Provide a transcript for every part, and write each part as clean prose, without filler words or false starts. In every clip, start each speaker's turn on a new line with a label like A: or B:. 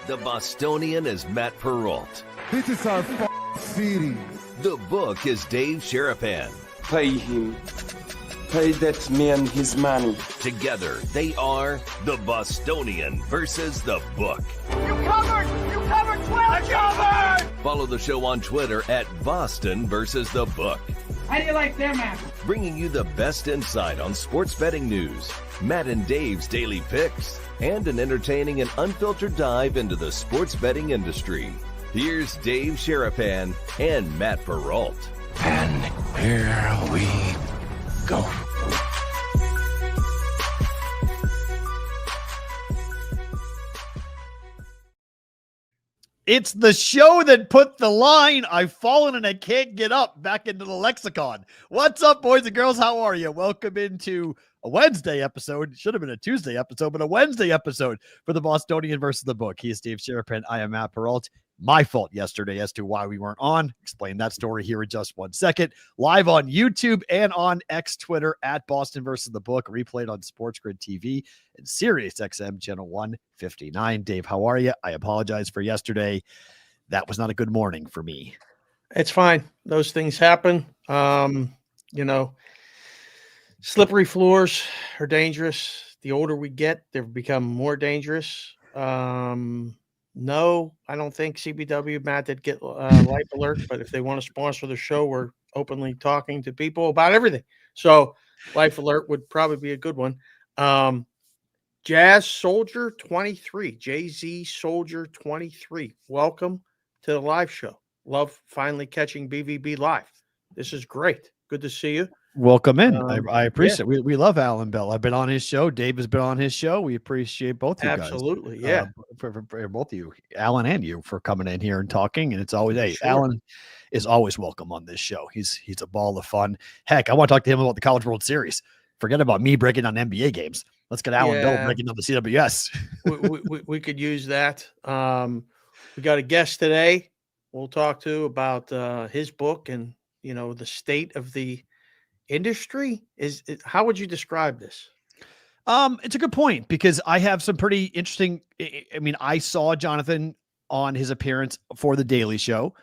A: The Bostonian is Matt Perrault.
B: This is our city.
A: The book is Dave Sharapan.
C: Pay him. Pay that man his money.
A: Together, they are The Bostonian versus The Book.
D: You covered 12! I covered!
A: Follow the show on Twitter at Boston versus The Book.
D: How do you like them apples?
A: Bringing you the best insight on sports betting news, Matt and Dave's daily picks, and an entertaining and unfiltered dive into the sports betting industry. Here's Dave Sharapan and Matt Perrault.
C: And here we go.
E: It's the show that put the line, I've fallen and I can't get up, back into the lexicon. What's up, boys and girls? How are you? Welcome into a Wednesday episode. Should have been a Tuesday episode, but a Wednesday episode for the Bostonian versus the Book. He is Dave Sharapan. I am Matt Perrault. My fault yesterday as to why we weren't on. Explain that story here in just 1 second. Live on YouTube and on X Twitter at Boston versus the Book. Replayed on Sports Grid TV and Sirius XM channel 159. Dave, how are you? I apologize for yesterday. That was not a good morning for me.
F: It's fine. Those things happen. Slippery floors are dangerous. The older we get, they've become more dangerous. No, I don't think CBW, Matt, did get Life Alert, but if they want to sponsor the show, we're openly talking to people about everything. So Life Alert would probably be a good one. Jazz Soldier 23, Jay-Z Soldier 23. Welcome to the live show. Love finally catching BVB live. This is great. Good to see you.
E: Welcome in. I appreciate it. We love Alan Bell. I've been on his show. Dave has been on his show. We appreciate both you guys.
F: Absolutely. Yeah.
E: For both of you, Alan and you, for coming in here and talking. And it's always, hey, sure. Alan is always welcome on this show. He's a ball of fun. Heck, I want to talk to him about the College World Series. Forget about me breaking down NBA games. Let's get Alan Bell breaking down the CWS.
F: we could use that. We got a guest today we'll talk to about his book and, the state of the industry. How would you describe this?
E: It's a good point because I have some pretty interesting. I saw Jonathan on his appearance for the Daily Show,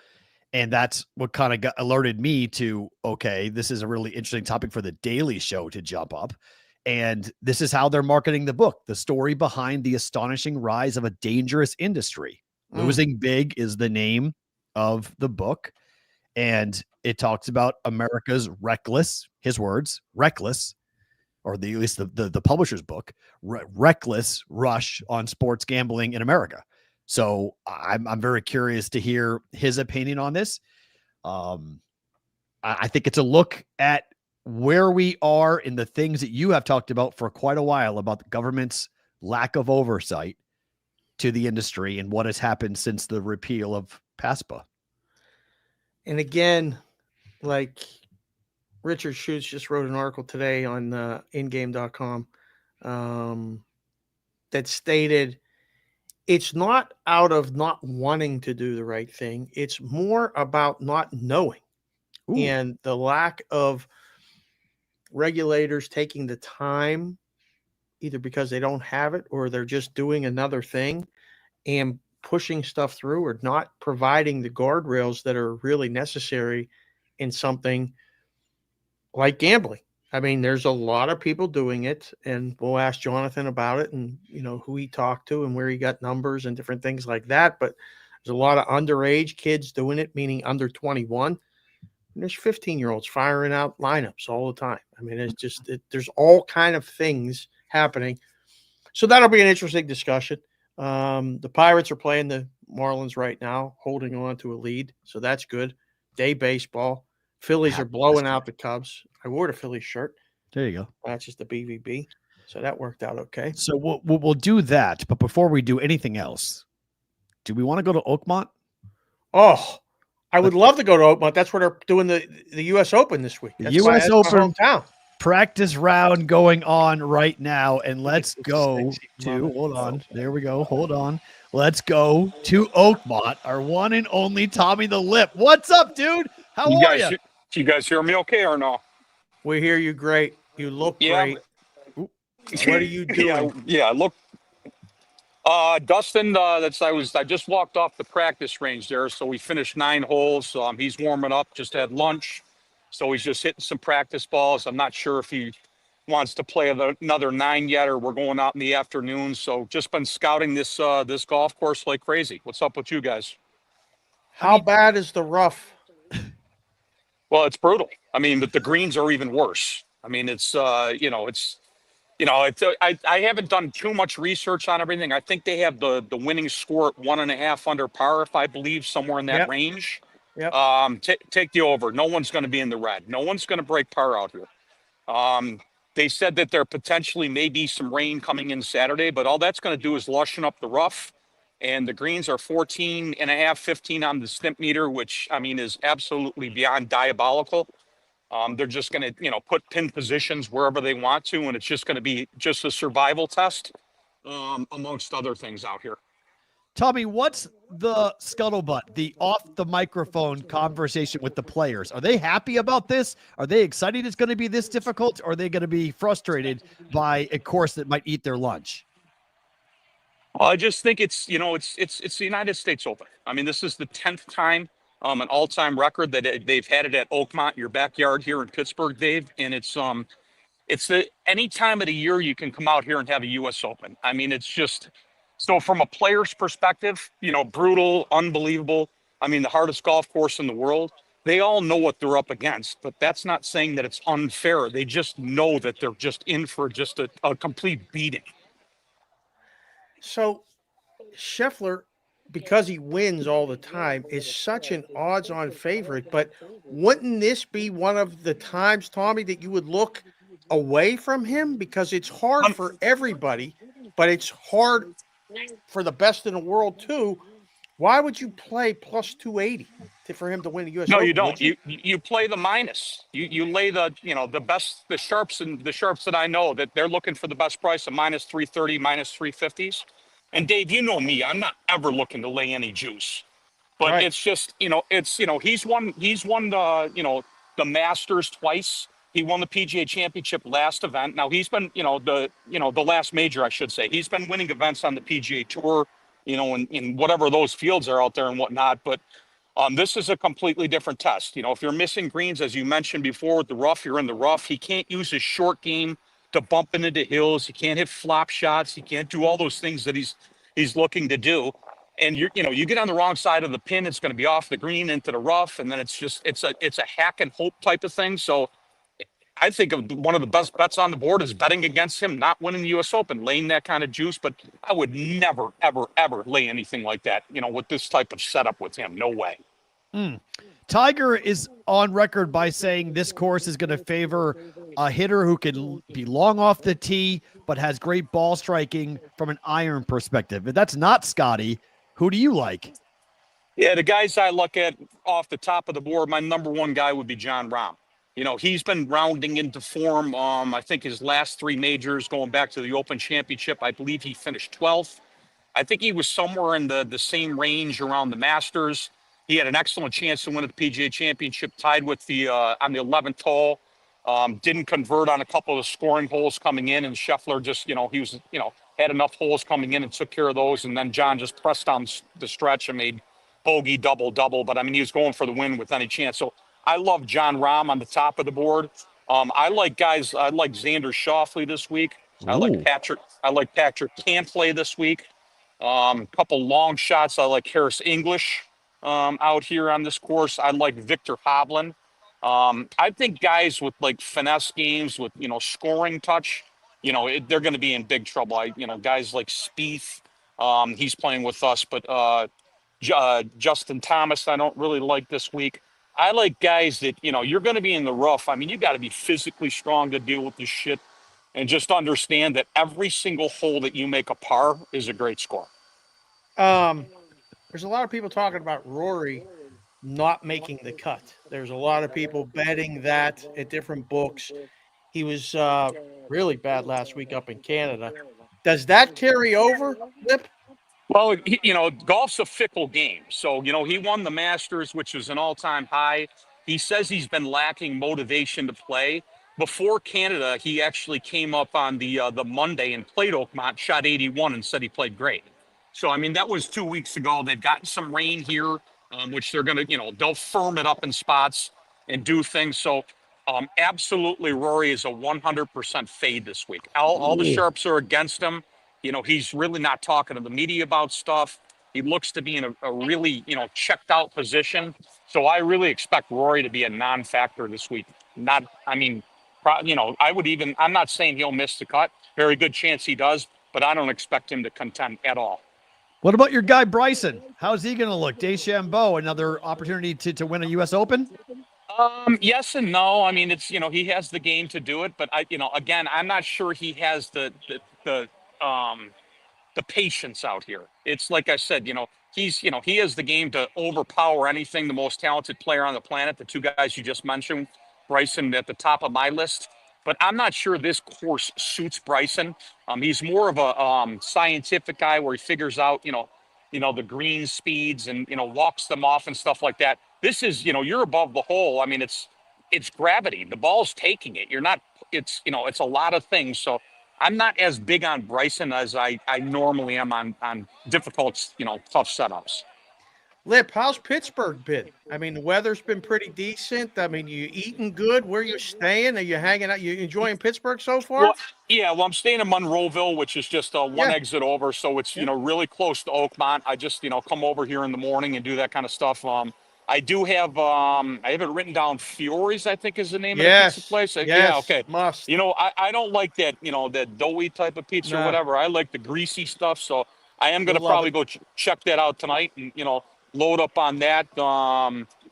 E: and that's what kind of alerted me to, okay, this is a really interesting topic for the Daily Show to jump up. And this is how they're marketing the book. The story behind the astonishing rise of a dangerous industry. Losing Big is the name of the book. And it talks about America's reckless, his words, reckless, or at least the publisher's book, reckless rush on sports gambling in America. So I'm very curious to hear his opinion on this. I think it's a look at where we are in the things that you have talked about for quite a while about the government's lack of oversight to the industry and what has happened since the repeal of PASPA.
F: And again, like Richard Schutz just wrote an article today on ingame.com that stated it's not out of not wanting to do the right thing. It's more about not knowing. Ooh. And the lack of regulators taking the time, either because they don't have it or they're just doing another thing and pushing stuff through or not providing the guardrails that are really necessary in something like gambling. I mean, there's a lot of people doing it, and we'll ask Jonathan about it and, who he talked to and where he got numbers and different things like that. But there's a lot of underage kids doing it, meaning under 21. And there's 15-year-olds firing out lineups all the time. I mean, it's just, there's all kind of things happening. So that'll be an interesting discussion. The Pirates are playing the Marlins right now, holding on to a lead. So that's good. Day baseball. Phillies are blowing out the Cubs. I wore the Phillies shirt.
E: There you go.
F: That's just the BVB. So that worked out okay.
E: So we'll do that. But before we do anything else, do we want to go to Oakmont?
F: Oh, I would love to go to Oakmont. That's where they're doing the U.S. Open this week. That's
E: U.S. Open
F: hometown.
E: Practice round going on right now. And let's go to, hold on. There we go. Hold on. Let's go to Oakmont, our one and only Tommy the Lip. What's up, dude? How are you?
G: You guys hear me okay or no?
F: We hear you great. You look great. What are you doing?
G: Yeah, Dustin, I just walked off the practice range there, so we finished 9 holes. He's warming up, just had lunch, so he's just hitting some practice balls. I'm not sure if he wants to play another 9 yet, or we're going out in the afternoon. So just been scouting this golf course like crazy. What's up with you guys?
F: How bad is the rough?
G: Well, it's brutal. I mean, the greens are even worse. I mean, I haven't done too much research on everything. I think they have the winning score at 1.5 under par, if I believe, somewhere in that range.
F: Yep.
G: Take the over. No one's going to be in the red. No one's going to break par out here. They said that there potentially may be some rain coming in Saturday, but all that's going to do is lushen up the rough. And the greens are 14.5, 15 on the stimp meter, which, I mean, is absolutely beyond diabolical. They're just going to, put pin positions wherever they want to, and it's just going to be just a survival test, amongst other things out here.
E: Tommy, what's the scuttlebutt, the off the microphone conversation with the players? Are they happy about this? Are they excited it's going to be this difficult? Or are they going to be frustrated by a course that might eat their lunch?
G: Well, I just think it's the United States Open. I mean, this is the 10th time, an all-time record that they've had it at Oakmont, your backyard here in Pittsburgh, Dave. And it's any time of the year you can come out here and have a U.S. Open. I mean, it's just, so from a player's perspective, brutal, unbelievable. I mean, the hardest golf course in the world. They all know what they're up against, but that's not saying that it's unfair. They just know that they're just in for just a complete beating.
F: So Scheffler, because he wins all the time, is such an odds-on favorite. But wouldn't this be one of the times, Tommy, that you would look away from him? Because it's hard for everybody, but it's hard for the best in the world too. Why would you play plus 280 for him to win the U.S.
G: No,
F: Open?
G: you don't. You play the minus. You lay the sharps that I know that they're looking for the best price of minus 330, minus 350s. And Dave, you know me, I'm not ever looking to lay any juice. But right. It's just, he's won the Masters twice. He won the PGA Championship last event. Now he's been, the last major, I should say. He's been winning events on the PGA Tour, in whatever those fields are out there and whatnot. But this is a completely different test. If you're missing greens, as you mentioned before, with the rough, you're in the rough. He can't use his short game to bump into hills. He can't hit flop shots. He can't do all those things that he's looking to do. And you get on the wrong side of the pin, it's going to be off the green into the rough, and then it's a hack and hope type of thing. So I think of one of the best bets on the board is betting against him not winning the U.S. Open, laying that kind of juice. But I would never, ever, ever lay anything like that, with this type of setup with him. No way.
E: Tiger is on record by saying this course is going to favor a hitter who can be long off the tee, but has great ball striking from an iron perspective. If that's not Scotty, who do you like?
G: Yeah, the guys I look at off the top of the board, my number one guy would be Jon Rahm. He's been rounding into form. I think his last 3 majors, going back to the Open Championship, I believe he finished 12th. I think he was somewhere in the same range around the Masters. He had an excellent chance to win the PGA Championship, tied with on the 11th hole. Didn't convert on a couple of scoring holes coming in, and Scheffler just, he was, had enough holes coming in and took care of those. And then John just pressed down the stretch and made bogey, double. But I mean, he was going for the win with any chance. So I love Jon Rahm on the top of the board. I like Xander Schauffele this week. Ooh. I like Patrick Cantlay this week. Couple long shots. I like Harris English out here on this course. I like Victor Hovland. I think guys with like finesse games with, scoring touch, they're going to be in big trouble. Guys like Spieth, he's playing with us, but Justin Thomas, I don't really like this week. I like guys that, you're going to be in the rough. I mean, you got to be physically strong to deal with this shit, and just understand that every single hole that you make a par is a great score.
F: There's a lot of people talking about Rory not making the cut. There's a lot of people betting that at different books. He was really bad last week up in Canada. Does that carry over, Lip?
G: Well, golf's a fickle game. So, he won the Masters, which was an all-time high. He says he's been lacking motivation to play. Before Canada, he actually came up on the Monday and played Oakmont, shot 81, and said he played great. So, I mean, that was 2 weeks ago. They've gotten some rain here, which they're going to, they'll firm it up in spots and do things. So, absolutely, Rory is a 100% fade this week. All the sharps are against him. He's really not talking to the media about stuff. He looks to be in a really, checked out position. So I really expect Rory to be a non-factor this week. I'm not saying he'll miss the cut. Very good chance he does, but I don't expect him to contend at all.
E: What about your guy, Bryson? How's he going to look? DeChambeau, another opportunity to win a U.S. Open?
G: Yes and no. I mean, it's, he has the game to do it, but again, I'm not sure he has the patience out here. It's like I said, he has the game to overpower anything. The most talented player on the planet, the two guys you just mentioned, Bryson at the top of my list, but I'm not sure this course suits Bryson. He's more of a scientific guy where he figures out, the green speeds and, walks them off and stuff like that. This is, you're above the hole. I mean, it's gravity. The ball's taking it. You're not, it's a lot of things. So I'm not as big on Bryson as I normally am on difficult, tough setups.
F: Lip, how's Pittsburgh been? I mean, the weather's been pretty decent. I mean, you eating good? Where you staying? Are you hanging out? You enjoying Pittsburgh so far?
G: Well, I'm staying in Monroeville, which is just one exit over. So it's, really close to Oakmont. I just, come over here in the morning and do that kind of stuff. I do have, I have it written down. Fiore's, I think, is the name of the pizza place.
F: Yes,
G: yeah, okay.
F: Must.
G: I don't like that, that doughy type of pizza or whatever. I like the greasy stuff. So I am going to probably go check that out tonight and, load up on that.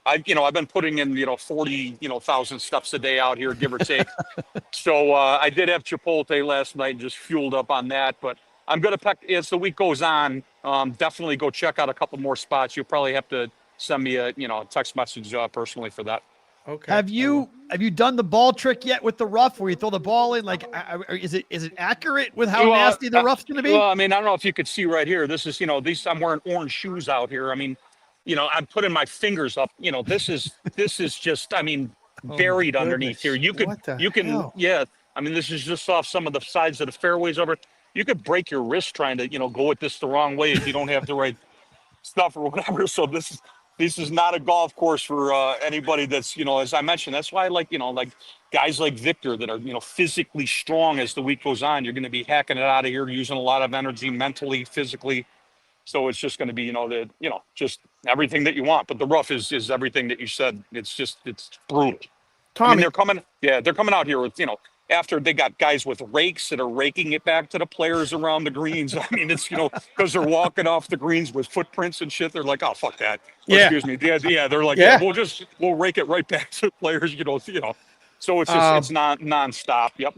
G: I've been putting in, 40,000 steps a day out here, give or take. So I did have Chipotle last night and just fueled up on that. But I'm going to as the week goes on, definitely go check out a couple more spots. You'll probably have to send me a text message personally for that.
F: Okay.
E: Have you done the ball trick yet with the rough where you throw the ball in? Like, is it accurate with how nasty the rough's going to be?
G: Well, I mean, I don't know if you could see right here. This is, I'm wearing orange shoes out here. I mean, I'm putting my fingers up. This is just, I mean, buried underneath here. You can, yeah. I mean, this is just off some of the sides of the fairways over. You could break your wrist trying to, go with this the wrong way if you don't have the right stuff or whatever. So this is not a golf course for anybody that's, as I mentioned, that's why I like, like guys like Victor that are, physically strong as the week goes on. You're going to be hacking it out of here, using a lot of energy mentally, physically. So it's just going to be, just everything that you want. But the rough is everything that you said. It's brutal.
F: Tommy,
G: I mean, they're coming out here with, after they got guys with rakes that are raking it back to the players around the greens. I mean, it's, because they're walking off the greens with footprints and shit. They're like, oh, fuck that. Excuse me. Yeah. They're like, we'll rake it right back to the players, So it's just, it's not nonstop. Yep.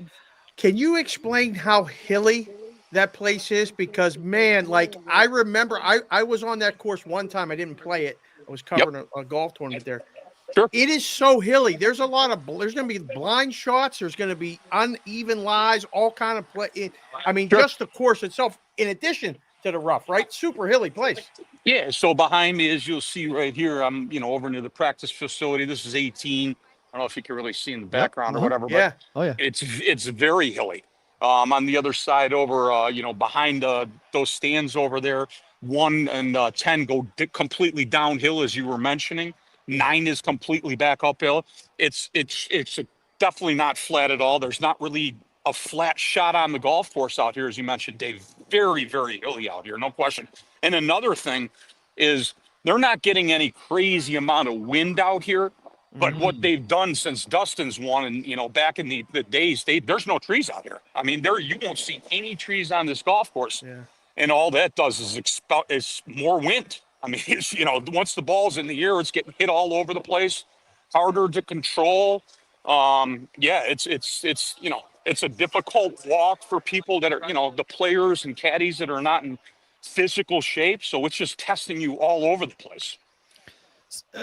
F: Can you explain how hilly that place is? Because, man, like, I remember I was on that course one time. I didn't play it. I was covering a golf tournament there.
G: Sure.
F: It is so hilly. There's a lot of, there's going to be blind shots. There's going to be uneven lies, all kind of play. I mean, just the course itself, in addition to the rough, right? Super hilly place.
G: Yeah. So behind me, as you'll see right here, I'm, over near the practice facility. This is 18. I don't know if you can really see in the background or whatever, but it's very hilly. On the other side over, behind those stands over there, 1 and 10 go completely downhill, as you were mentioning. 9 is completely back uphill. It's definitely not flat at all. There's not really a flat shot on the golf course out here, as you mentioned, Dave. Very, very hilly out here, no question. And another thing is they're not getting any crazy amount of wind out here. But what they've done since Dustin's won, and back in the days, there's no trees out here. I mean, you won't see any trees on this golf course, and all that does is more wind. I mean, it's, once the ball's in the air, it's getting hit all over the place, harder to control. It's a difficult walk for people that are, the players and caddies that are not in physical shape. So it's just testing you all over the place.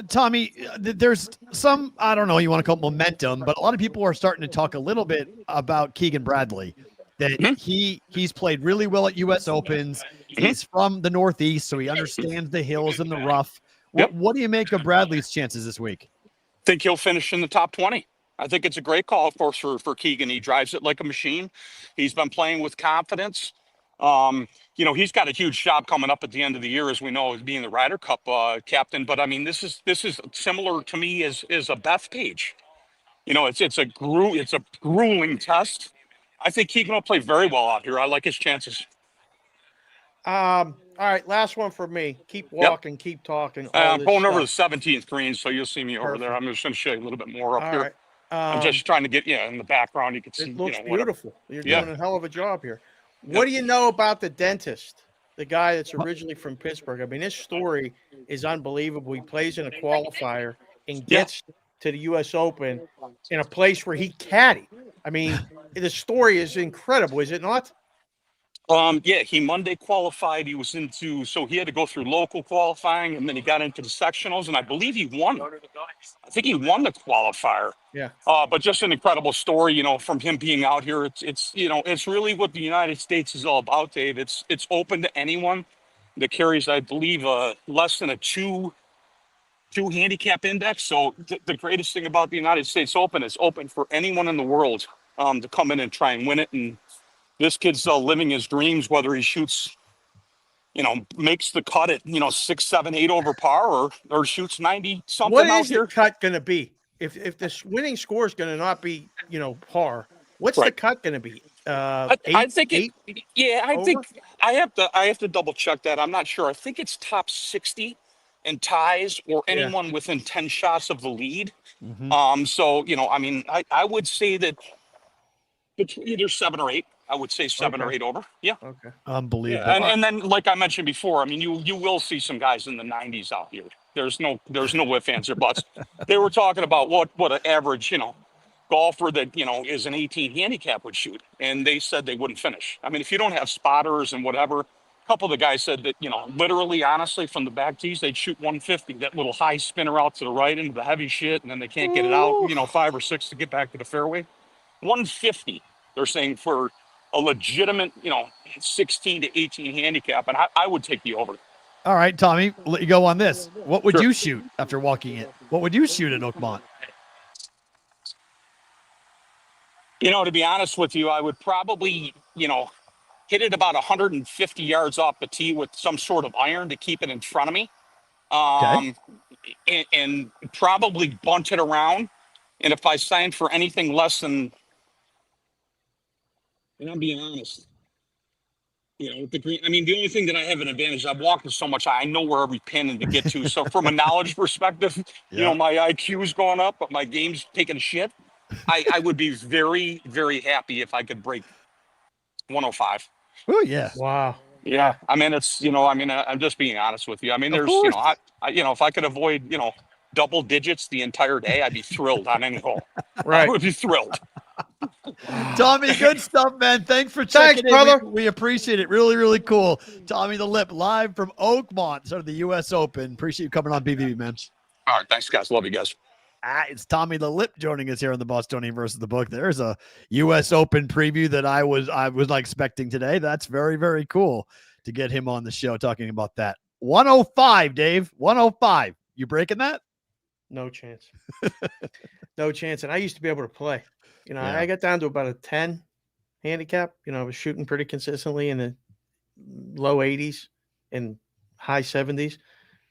E: Tommy, there's some, I don't know, you want to call it momentum, but a lot of people are starting to talk a little bit about Keegan Bradley, that he's played really well at U.S. Opens. He's from the Northeast, so he understands the hills and the rough. What do you make of Bradley's chances this week?
G: I think he'll finish in the top 20. I think it's a great call, of course, for Keegan. He drives it like a machine. He's been playing with confidence. you know, he's got a huge job coming up at the end of the year, as we know, as being the Ryder Cup captain. But I mean, this is similar to me as a Beth Page. You know, it's a grueling test. I think he's going to play very well out here. I like his chances.
F: All right, last one for me. Keep walking, keep talking.
G: I'm going over the 17th green, so you'll see me over there. I'm just going to show you a little bit more up here.
F: Right.
G: I'm just trying to get in the background. You can see.
F: It looks
G: you know,
F: beautiful. You're doing a hell of a job here. What do you know about the dentist, the guy that's originally from Pittsburgh? I mean, his story is unbelievable. He plays in a qualifier and gets to the U.S. Open in a place where he caddied. I mean, the story is incredible, is it not?
G: He Monday qualified. He was so he had to go through local qualifying, and then he got into the sectionals, and I believe he won. I think he won the qualifier.
F: Yeah.
G: But just an incredible story, you know, from him being out here. It's you know, it's really what the United States is all about, Dave. It's open to anyone that carries, I believe, less than a two handicap index. So the greatest thing about the United States Open is open for anyone in the world to come in and try and win it. And this kid's living his dreams, whether he shoots, you know, makes the cut at, you know, 6, 7, 8 over par or shoots 90 something
F: What
G: out
F: is
G: here.
F: the cut going to be? If this winning score is going to not be, you know, par, what's the cut going to be?
G: I think I have to double check that. I'm not sure. I think it's top 60 and ties or anyone within 10 shots of the lead. So, you know, I mean, I would say that between either 7 or 8. I would say 7 or 8 over. Yeah.
F: Okay.
E: Unbelievable.
G: Yeah. And then, like I mentioned before, I mean, you will see some guys in the 90s out here. There's no ifs, ands, or buts. They were talking about what an average, you know, golfer that, you know, is an 18 handicap would shoot. And they said they wouldn't finish. I mean, if you don't have spotters and whatever, a couple of the guys said that, you know, literally, honestly, from the back tees, they'd shoot 150, that little high spinner out to the right into the heavy shit, and then they can't get it out, you know, 5 or 6 to get back to the fairway. 150, they're saying, for a legitimate, you know, 16 to 18 handicap, and I would take the over.
E: All right, Tommy, we'll let you go on this. What would you shoot after walking it? What would you shoot at Oakmont?
G: You know, to be honest with you, I would probably, you know, hit it about 150 yards off the tee with some sort of iron to keep it in front of me. And probably bunt it around. And if I signed for anything less than, and I'm being honest, you know, with the green, I mean, the only thing that I have an advantage, I've walked so much, I know where every pin to get to. So from a knowledge perspective, you know, my IQ is going up, but my game's taking a shit. I would be very, very happy if I could break 105.
E: Oh, yeah.
F: Wow.
G: Yeah. I mean, it's, you know, I mean, I'm just being honest with you. I mean, there's, you know, I, you know, if I could avoid, you know, double digits the entire day, I'd be thrilled on any hole.
F: Right.
G: I would be thrilled.
E: Tommy, good stuff, man. Thanks for checking in, brother. We appreciate it. Really, really cool. Tommy the Lip, live from Oakmont, sort of the U.S. Open. Appreciate you coming on BVB, man.
G: All right. Thanks, guys. Love you guys.
E: It's Tommy the Lip joining us here on the Bostonian versus the Book. There's a U.S. Open preview that I was not expecting today. That's very, very cool to get him on the show talking about that. 105, Dave. 105. You breaking that?
F: No chance. No chance. And I used to be able to play. You know, I got down to about a 10 handicap. You know, I was shooting pretty consistently in the low 80s and high 70s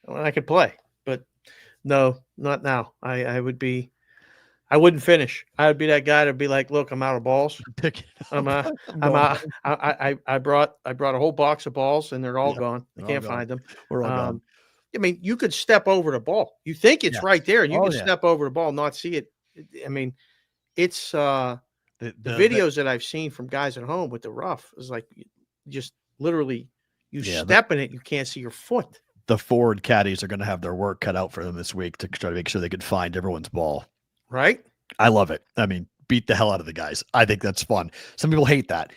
F: when I could play. But no, not now. I wouldn't finish. I would be that guy to be like, look, I'm out of balls. I'm out. I brought a whole box of balls and they're all gone. I can't find them.
E: We're all gone.
F: I mean, you could step over the ball. You think it's right there, and you can step over the ball and not see it. I mean, it's the videos that I've seen from guys at home with the rough is like just literally you step in it, you can't see your foot.
E: The forward caddies are going to have their work cut out for them this week to try to make sure they can find everyone's ball.
F: Right?
E: I love it. I mean, beat the hell out of the guys. I think that's fun. Some people hate that.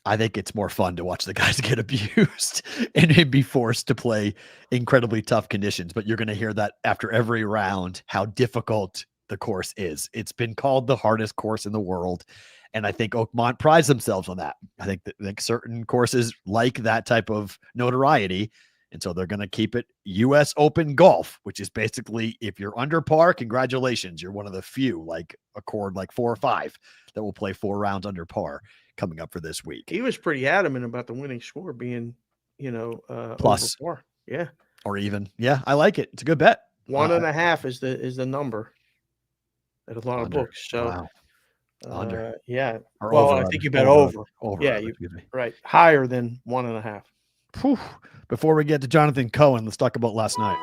E: I think it's more fun to watch the guys get abused and be forced to play incredibly tough conditions. But you're going to hear that after every round, how difficult the course is. It's been called the hardest course in the world. And I think Oakmont prides themselves on that. I think that certain courses like that type of notoriety. And so they're going to keep it U.S. Open golf, which is basically if you're under par, congratulations. You're one of the few, like Accord, like 4 or 5 that will play 4 rounds under par coming up for this week.
F: He was pretty adamant about the winning score being
E: Plus.
F: over 4. Yeah.
E: Or even. Yeah, I like it. It's a good bet.
F: 1.5 is the number at a lot of books. So,
E: wow. Under.
F: Yeah.
E: Or
F: Well,
E: over,
F: I
E: under.
F: think you bet over. Yeah,
E: excuse me.
F: right. Higher than 1.5.
E: Whew. Before we get to Jonathan Cohen, let's talk about last night.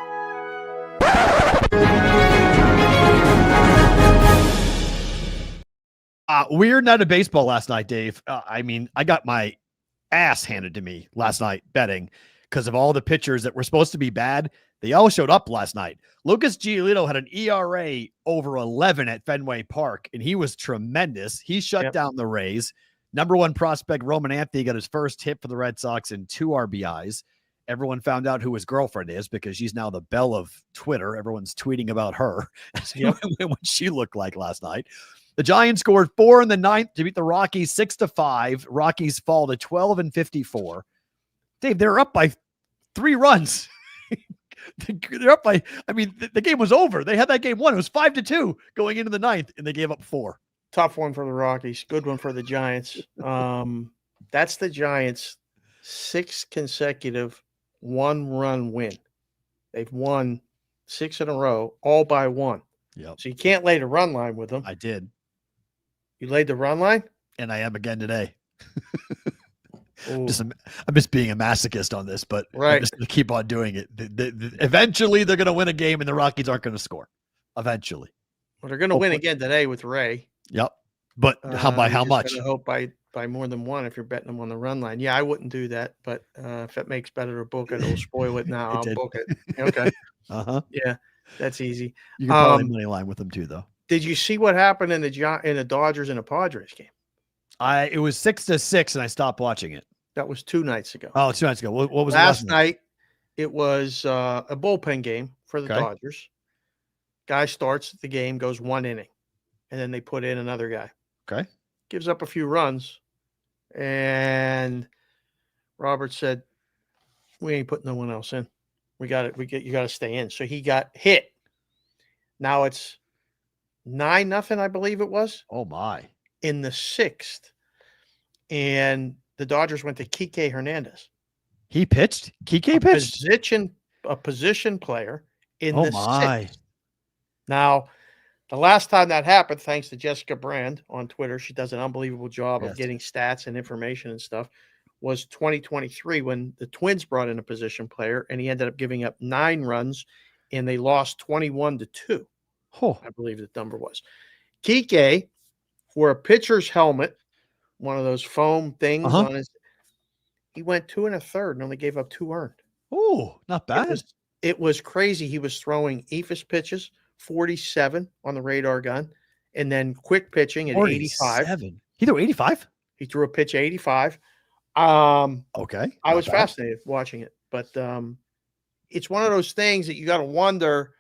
E: Weird night of baseball last night, Dave. I mean, I got my ass handed to me last night betting because of all the pitchers that were supposed to be bad. They all showed up last night. Lucas Giolito had an ERA over 11 at Fenway Park, and he was tremendous. He shut down the Rays. Number one prospect, Roman Anthony, got his first hit for the Red Sox and 2 RBIs. Everyone found out who his girlfriend is because she's now the belle of Twitter. Everyone's tweeting about her. What she looked like last night. The Giants scored 4 in the 9th to beat the Rockies 6-5. Rockies fall to 12-54. Dave, they're up by 3 runs. They're up by, I mean, the game was over. They had that game won. It was 5-2 going into the 9th, and they gave up 4.
F: Tough one for the Rockies. Good one for the Giants. That's the Giants' 6th consecutive 1-run win. They've won 6 in a row, all by 1.
E: Yep.
F: So you can't lay the run line with them.
E: I did.
F: You laid the run line?
E: And I am again today. I'm just being a masochist on this, but I'm just going to keep on doing it. Eventually, they're going to win a game, and the Rockies aren't going to score. Eventually.
F: Well, they're going to win again today with Ray.
E: Yep. But how much?
F: I hope by more than 1 if you're betting them on the run line. Yeah, I wouldn't do that, but if it makes better to book it, it'll spoil it now. I'll book it. Okay. Yeah, that's easy.
E: You can probably money line with them too, though.
F: Did you see what happened in the Dodgers and the Padres game?
E: It was 6-6, and I stopped watching it.
F: That was 2 nights ago.
E: Oh, 2 nights ago. What was
F: last night? It was a bullpen game for the Dodgers. Guy starts the game, goes 1 inning, and then they put in another guy.
E: Okay.
F: Gives up a few runs, and Robert said, "We ain't putting no one else in. You got to stay in." So he got hit. Now it's 9-0, I believe it was.
E: Oh my!
F: In the 6th, and the Dodgers went to Kike Hernandez.
E: He pitched. Kike pitched.
F: A position player in the 6th. Now, the last time that happened, thanks to Jessica Brand on Twitter, she does an unbelievable job of getting stats and information and stuff, was 2023 when the Twins brought in a position player, and he ended up giving up 9 runs, and they lost 21-2. I believe the number was. Kike wore a pitcher's helmet, one of those foam things on his. He went 2 1/3 and only gave up 2 earned.
E: Oh, not bad.
F: It was crazy. He was throwing eephus pitches, 47 on the radar gun, and then quick pitching at 85.
E: He threw 85?
F: He threw a pitch 85.
E: Okay.
F: I was fascinated watching it, but it's one of those things that you got to wonder,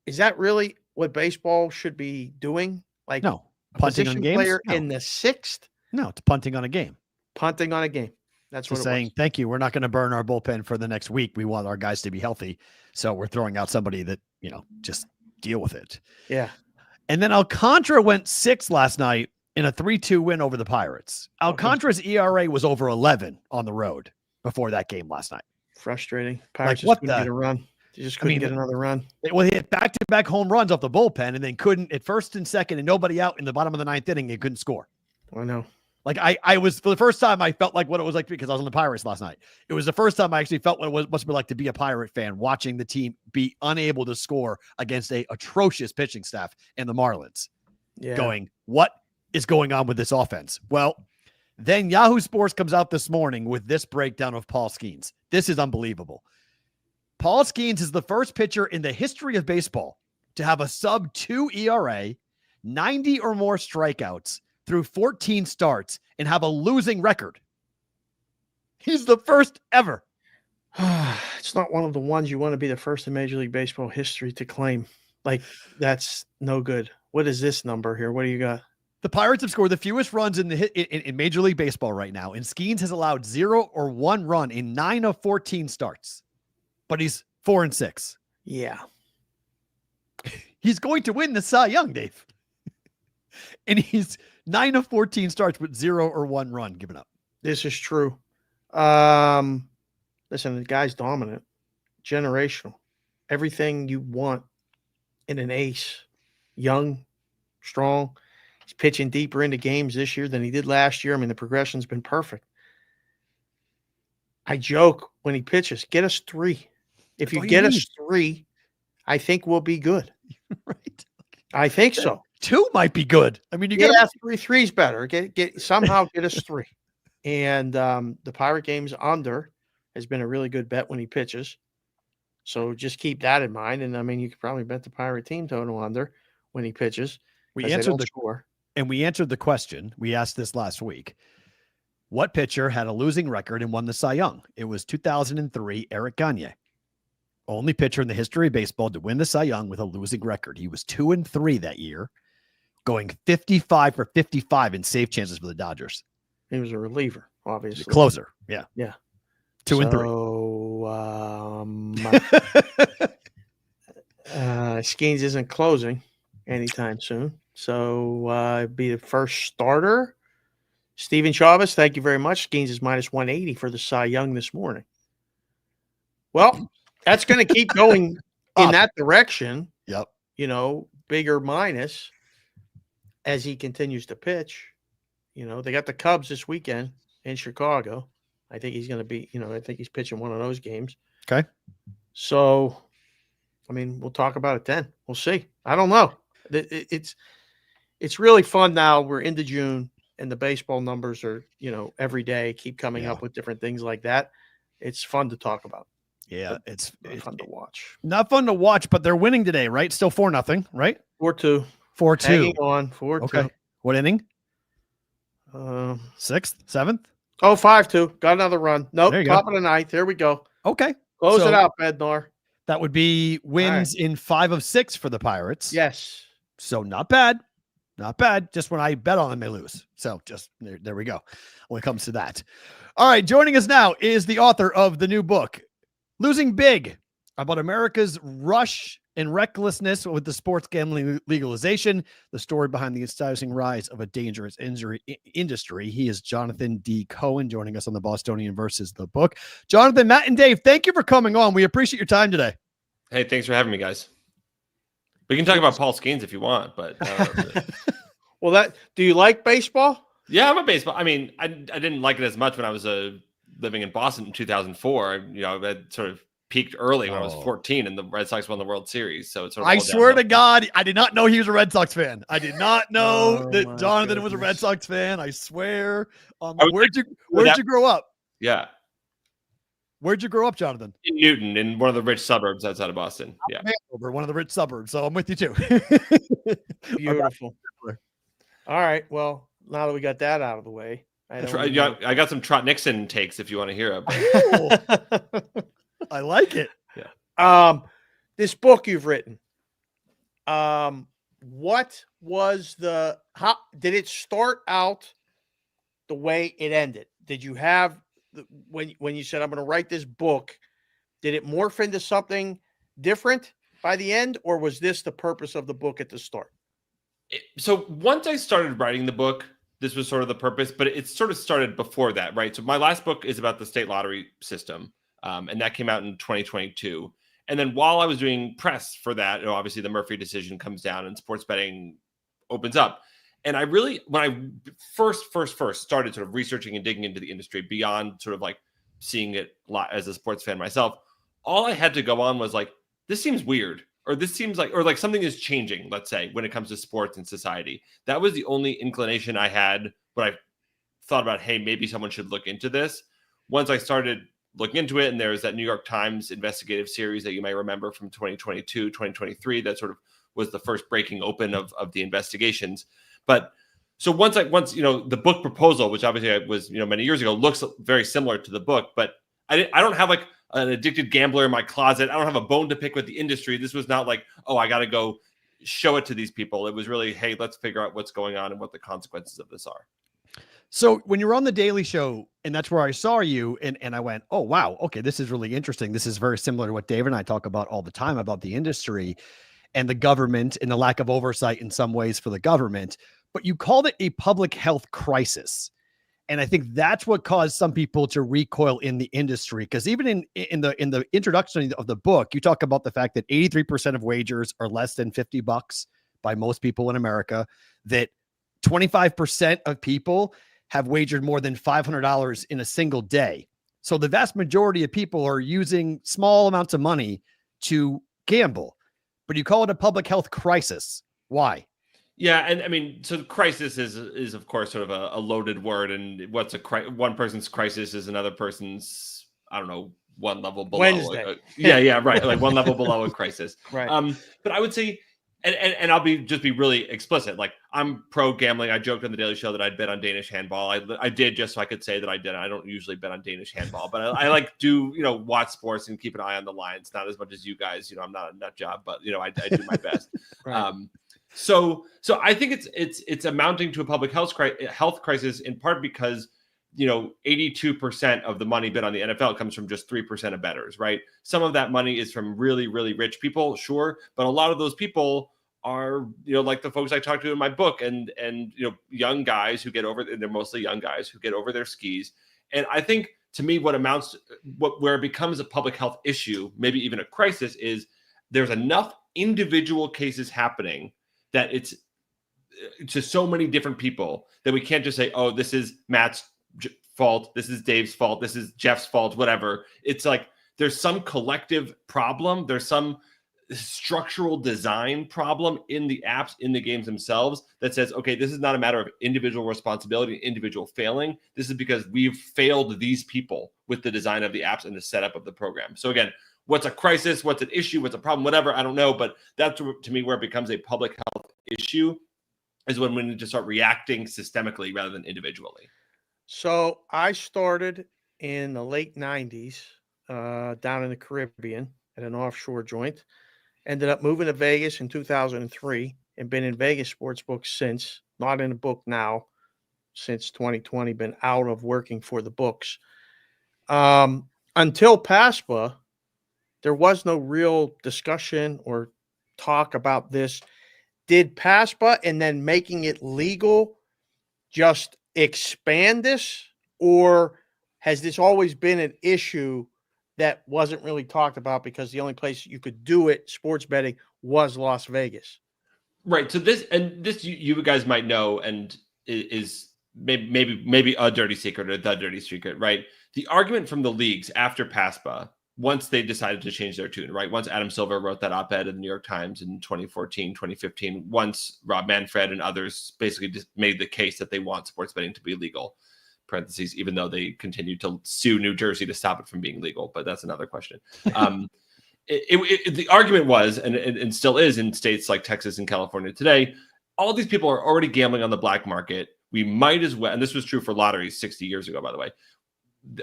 F: is that really what baseball should be doing? Like,
E: no,
F: punting on games player in the 6th?
E: No, it's punting on a game.
F: Punting on a game. That's what
E: saying, thank you. We're not going to burn our bullpen for the next week. We want our guys to be healthy. So we're throwing out somebody that, just deal with it.
F: Yeah.
E: And then Alcantara went 6 last night in a 3-2 win over the Pirates. Alcantara's ERA was over 11 on the road before that game last night.
F: Frustrating. Pirates just couldn't get a run. They just couldn't get another run.
E: Well, he hit back-to-back home runs off the bullpen and then couldn't at first and second and nobody out in the bottom of the 9th inning. He couldn't score.
F: I know.
E: Like I was, for the first time, I felt like what it was like because I was on the Pirates last night. It was the first time I actually felt what it must be like to be a Pirate fan, watching the team be unable to score against a atrocious pitching staff in the Marlins. Yeah. Going, what is going on with this offense? Well, then Yahoo Sports comes out this morning with this breakdown of Paul Skeens. This is unbelievable. Paul Skeens is the first pitcher in the history of baseball to have a sub-2 ERA, 90 or more strikeouts through 14 starts and have a losing record. He's the first ever.
F: It's not one of the ones you want to be the first in Major League Baseball history to claim. Like, that's no good. What is this number here? What do you got?
E: The Pirates have scored the fewest runs in Major League Baseball right now, and Skeens has allowed 0 or 1 run in 9 of 14 starts. But he's 4-6.
F: Yeah.
E: He's going to win the Cy Young, Dave. And he's 9 of 14 starts with 0 or 1 run given up.
F: This is true. Listen, the guy's dominant, generational, everything you want in an ace. Young, strong. He's pitching deeper into games this year than he did last year. I mean, the progression's been perfect. I joke when he pitches, get us 3. If you get us 3, I think we'll be good.
E: Right.
F: I think so.
E: 2 might be good. I mean, you
F: get
E: get
F: 3's better. Somehow get us 3. And the Pirate game's under has been a really good bet when he pitches. So just keep that in mind. And I mean, you could probably bet the Pirate team total under when he pitches.
E: We answered the question. We asked this last week. What pitcher had a losing record and won the Cy Young? It was 2003 Eric Gagne. Only pitcher in the history of baseball to win the Cy Young with a losing record. He was 2-3 that year, going 55 for 55 in save chances for the Dodgers.
F: He was a reliever, obviously.
E: Closer. Yeah.
F: Yeah.
E: 2-3.
F: Skeens isn't closing anytime soon. So it'd be the first starter. Steven Chavez, thank you very much. Skeens is minus 180 for the Cy Young this morning. Well, that's going to keep going in that direction.
E: Yep.
F: Bigger minus as he continues to pitch. They got the Cubs this weekend in Chicago. I think he's going to be, I think he's pitching one of those games.
E: Okay.
F: So, I mean, we'll talk about it then. We'll see. I don't know. It's really fun now. We're into June and the baseball numbers are, every day keep coming up with different things like that. It's fun to talk about.
E: Yeah. It's
F: fun to watch.
E: Not fun to watch, but they're winning today, right? Still 4-0, right?
F: 4-2.
E: 4-2.
F: Hanging on. 4-2.
E: Okay. What inning?
F: 6th,
E: 7th?
F: Oh, 5-2. Got another run. Nope. Top of the 9th. There we go.
E: Okay.
F: Close it out, Bednar.
E: That would be wins in 5 of 6 for the Pirates.
F: Yes.
E: So not bad. Not bad. Just when I bet on them, they lose. So just there we go when it comes to that. All right. Joining us now is the author of the new book, Losing Big, about America's rush and recklessness with the sports gambling legalization, the story behind the astonishing rise of a dangerous industry. He is Jonathan D. Cohen, joining us on the Bostonian versus the book. Jonathan, Matt, and Dave, thank you for coming on. We appreciate your time today.
H: Hey, thanks for having me, guys. We can talk about Paul Skeens if you want, but
F: well, do you like baseball?
H: Yeah, I'm a baseball. I mean, I didn't like it as much when I was living in Boston in 2004. I sort of peaked early when I was 14 and the Red Sox won the World Series. So it's sort of
E: I swear to God, I did not know he was a Red Sox fan. I did not know that Jonathan was a Red Sox fan. I swear. Where'd you grow up?
H: Yeah.
E: Where'd you grow up, Jonathan?
H: In Newton, in one of the rich suburbs outside of Boston. Yeah.
E: One of the rich suburbs. So I'm with you too.
F: Beautiful. All right. Well, now that we got that out of the way,
H: I got some Trot Nixon takes if you want to hear them.
E: I like it.
F: Yeah. This book you've written, what was how did it start out the way it ended? Did you have when you said, I'm going to write this book, did it morph into something different by the end, or was this the purpose of the book at the start?
H: So once I started writing the book, this was sort of the purpose, but it sort of started before that, right? So my last book is about the state lottery system. And that came out in 2022. And then while I was doing press for that, obviously the Murphy decision comes down and sports betting opens up. And when I first started sort of researching and digging into the industry beyond sort of like seeing it as a sports fan myself, all I had to go on was like, this seems weird, or this seems like something is changing, let's say, when it comes to sports and society. That was the only inclination I had when I thought about, hey, maybe someone should look into this. Once I started looking into it, and there was that New York Times investigative series that you may remember from 2022, 2023, that sort of was the first breaking open of the investigations. But so once the book proposal, which obviously was many years ago, looks very similar to the book, but I don't have like an addicted gambler in my closet. I don't have a bone to pick with the industry. This was not like, oh, I got to go show it to these people. It was really, hey, let's figure out what's going on and what the consequences of this are.
E: So when you were on the Daily Show, and that's where I saw you, and I went, oh, wow, okay, this is really interesting. This is very similar to what Dave and I talk about all the time about the industry and the government and the lack of oversight in some ways for the government. But you called it a public health crisis. And I think that's what caused some people to recoil in the industry. Because even in the introduction of the book, you talk about the fact that 83% of wagers are less than $50 by most people in America, that 25% of people have wagered more than $500 in a single day. So the vast majority of people are using small amounts of money to gamble, but you call it a public health crisis. Why?
H: Yeah, and I mean, so crisis is of course sort of a loaded word, and what's one person's crisis is another person's, I don't know, one level below.
F: Wednesday.
H: Yeah, right, like one level below a crisis.
F: Right.
H: But I would say, and I'll be really explicit. Like, I'm pro gambling. I joked on the Daily Show that I'd bet on Danish handball. I did, just so I could say that I did. I don't usually bet on Danish handball, but I like do watch sports and keep an eye on the lines. Not as much as you guys. I'm not a nut job, but I do my best.
F: Right.
H: So I think it's amounting to a public health crisis, in part because 82% of the money bet on the NFL comes from just 3% of bettors, right? Some of that money is from really, really rich people, sure, but a lot of those people are like the folks I talked to in my book, and young guys who get over, and they're mostly young guys who get over their skis. And I think, to me, where it becomes a public health issue, maybe even a crisis, is there's enough individual cases happening that it's to so many different people that we can't just say, oh, this is Matt's fault, this is Dave's fault, this is Jeff's fault, whatever. It's like there's some collective problem, there's some structural design problem in the apps, in the games themselves, that says, okay, this is not a matter of individual responsibility, individual failing. This is because we've failed these people with the design of the apps and the setup of the program. So again, what's a crisis, what's an issue, what's a problem, whatever, I don't know. But that's, to me, where it becomes a public health issue, is when we need to start reacting systemically rather than individually.
F: So I started in the late 90s down in the Caribbean at an offshore joint. Ended up moving to Vegas in 2003 and been in Vegas sportsbooks since. Not in a book now since 2020, been out of working for the books. Until PASPA, there was no real discussion or talk about this. Did PASPA and then making it legal just expand this, or has this always been an issue that wasn't really talked about because the only place you could do it, sports betting, was Las Vegas?
H: Right. So this you guys might know, and is maybe a dirty secret or the dirty secret, right? The argument from the leagues after PASPA, once they decided to change their tune, right? Once Adam Silver wrote that op-ed in the New York Times in 2014, 2015, once Rob Manfred and others basically just made the case that they want sports betting to be legal, parentheses, even though they continued to sue New Jersey to stop it from being legal, but that's another question. The argument was, and still is in states like Texas and California today, all these people are already gambling on the black market. We might as well, and this was true for lotteries 60 years ago, by the way,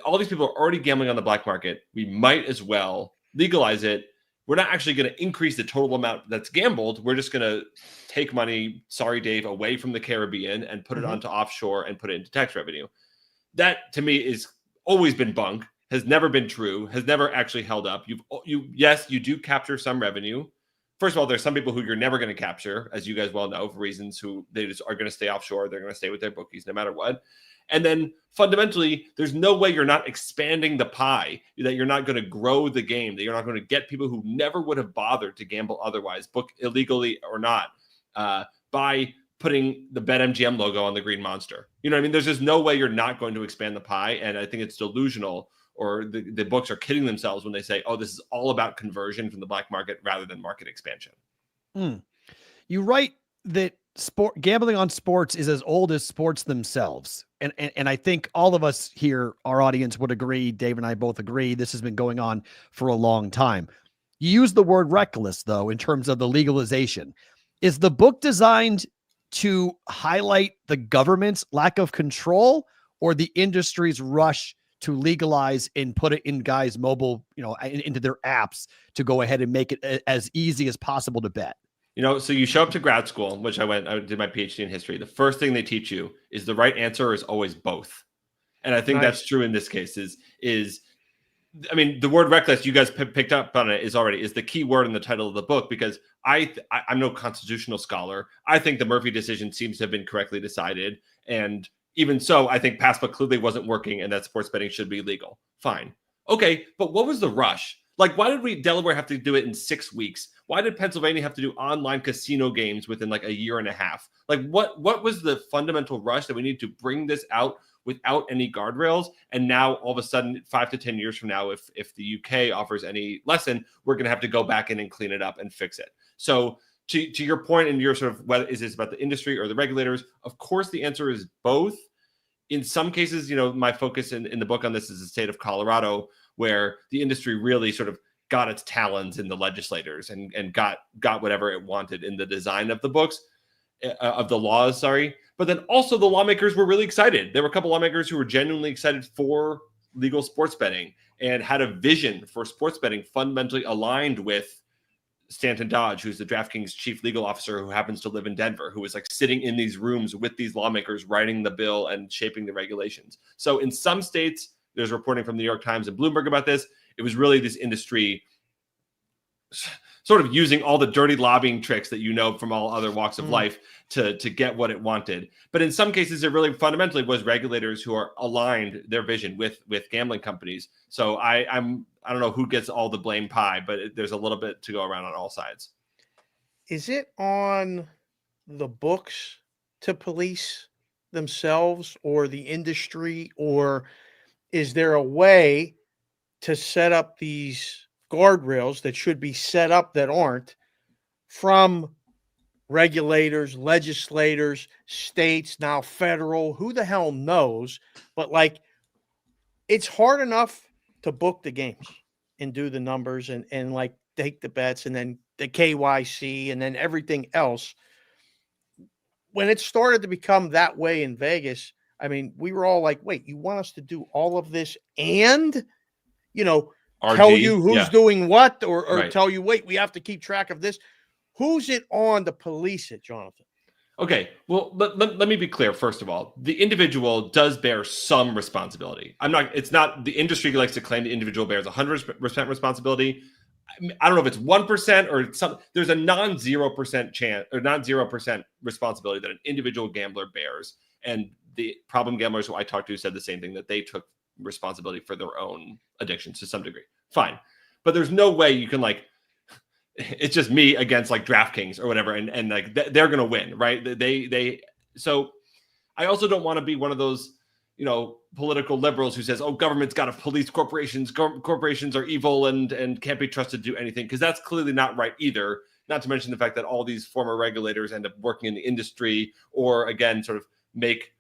H: all these people are already gambling on the black market. We might as well legalize it. We're not actually going to increase the total amount that's gambled. We're just going to take money, sorry, Dave, away from the Caribbean and put it onto offshore and put it into tax revenue. That, to me, is always been bunk, has never been true, has never actually held up. Yes, you do capture some revenue. First of all, there's some people who you're never going to capture, as you guys well know, for reasons who they just are going to stay offshore. They're going to stay with their bookies no matter what. And then fundamentally, there's no way you're not expanding the pie, that you're not going to grow the game, that you're not going to get people who never would have bothered to gamble otherwise, book illegally or not, by putting the BetMGM logo on the green monster. You know what I mean? There's just no way you're not going to expand the pie. And I think it's delusional, or the books are kidding themselves when they say, oh, this is all about conversion from the black market rather than market expansion.
E: You write that gambling on sports is as old as sports themselves. And I think all of us here, our audience, would agree. Dave and I both agree. This has been going on for a long time. You use the word reckless, though, in terms of the legalization. Is the book designed to highlight the government's lack of control, or the industry's rush to legalize and put it in guys' mobile, into their apps to go ahead and make it as easy as possible to bet?
H: So you show up to grad school, which I did my PhD in history. The first thing they teach you is the right answer is always both. And I think that's true in this case I mean, the word reckless, you guys picked up on it, is the key word in the title of the book, because I'm no constitutional scholar. I think the Murphy decision seems to have been correctly decided. And even so, I think Passbook clearly wasn't working and that sports betting should be legal. Fine. Okay, but what was the rush? Like, why did Delaware have to do it in 6 weeks? Why did Pennsylvania have to do online casino games within like a year and a half? Like, what was the fundamental rush that we need to bring this out without any guardrails? And now all of a sudden, 5 to 10 years from now, if the UK offers any lesson, we're going to have to go back in and clean it up and fix it. So to your point and your sort of, whether is this about the industry or the regulators? Of course, the answer is both. In some cases, you know, my focus in the book on this is the state of Colorado, where the industry really sort of got its talons in the legislators and got whatever it wanted in the design of the books, of the laws, sorry. But then also the lawmakers were really excited. There were a couple lawmakers who were genuinely excited for legal sports betting and had a vision for sports betting fundamentally aligned with Stanton Dodge, who's the DraftKings chief legal officer who happens to live in Denver, who was like sitting in these rooms with these lawmakers, writing the bill and shaping the regulations. So in some states, there's reporting from the New York Times and Bloomberg about this. It was really this industry sort of using all the dirty lobbying tricks that you know from all other walks of life to get what it wanted. But in some cases, it really fundamentally was regulators who are aligned their vision with gambling companies. So I don't know who gets all the blame pie, but there's a little bit to go around on all sides.
F: Is it on the books to police themselves or the industry, or is there a way to set up these guardrails that should be set up that aren't, from regulators, legislators, states, now federal, who the hell knows? But like, it's hard enough to book the games and do the numbers and like take the bets and then the KYC and then everything else. When it started to become that way in Vegas, I mean, we were all like, wait, you want us to do all of this and, you know,
H: RG,
F: tell you who's doing what, or
H: right.
F: Tell you, wait, we have to keep track of this. Who's it on to police it, Jonathan?
H: Okay, well, let me be clear. First of all, the individual does bear some responsibility. It's not the industry likes to claim the individual bears 100% responsibility. I don't know if it's 1% or some. There's a non-0% chance or non-0% responsibility that an individual gambler bears. And the problem gamblers who I talked to said the same thing, that they took responsibility for their own addictions to some degree. Fine, but there's no way you can like. It's just me against like DraftKings or whatever, and like they're gonna win, right? They. So I also don't want to be one of those, you know, political liberals who says, "Oh, government's got to police corporations. Corporations are evil and can't be trusted to do anything," because that's clearly not right either. Not to mention the fact that all these former regulators end up working in the industry, or again, sort of make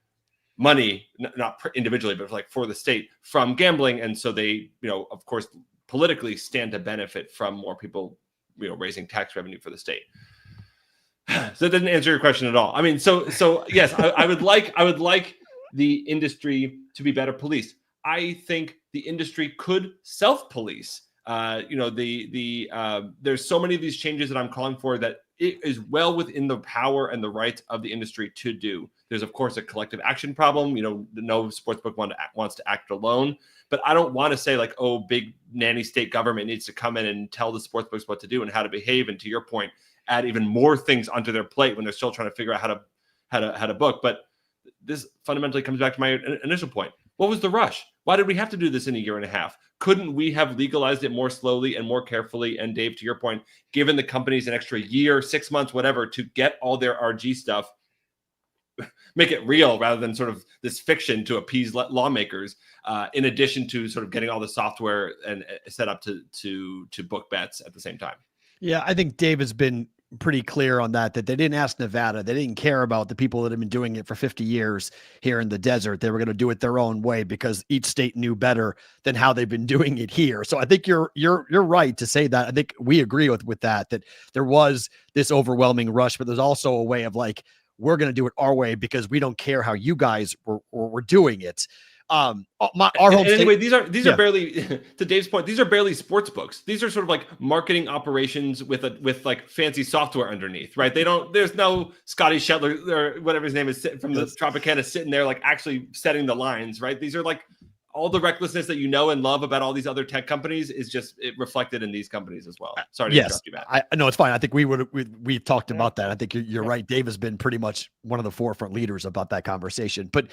H: money, not individually, but like for the state from gambling, and so they, you know, of course, politically stand to benefit from more people, you know, raising tax revenue for the state. So that didn't answer your question at all. I mean, so yes, I would like the industry to be better policed. I think the industry could self-police. You know, there's so many of these changes that I'm calling for that it is well within the power and the rights of the industry to do. There's of course a collective action problem. You know, no sportsbook wants to act alone. But I don't want to say like, oh, big nanny state government needs to come in and tell the sportsbooks what to do and how to behave. And to your point, add even more things onto their plate when they're still trying to figure out how to book. But this fundamentally comes back to my initial point. What was the rush? Why did we have to do this in a year and a half? Couldn't we have legalized it more slowly and more carefully? And Dave, to your point, given the companies an extra year, 6 months, whatever, to get all their RG stuff, make it real rather than sort of this fiction to appease lawmakers, in addition to sort of getting all the software and set up to book bets at the same time.
E: Yeah, I think Dave has been pretty clear on that they didn't ask Nevada. They didn't care about the people that have been doing it for 50 years here in the desert. They were going to do it their own way because each state knew better than how they've been doing it here. So I think you're right to say that. I think we agree with that there was this overwhelming rush, but there's also a way of like, we're going to do it our way because we don't care how you guys were doing it. Our home state,
H: anyway, these are barely, to Dave's point, these are barely sports books. These are sort of like marketing operations with like fancy software underneath, right? There's no Scotty Shetler or whatever his name is from the Tropicana sitting there like actually setting the lines, right? These are like all the recklessness that you know and love about all these other tech companies is just reflected in these companies as well. Sorry to interrupt you, Matt.
E: I know it's fine. I think we talked about that. I think you're right. Dave has been pretty much one of the forefront leaders about that conversation. But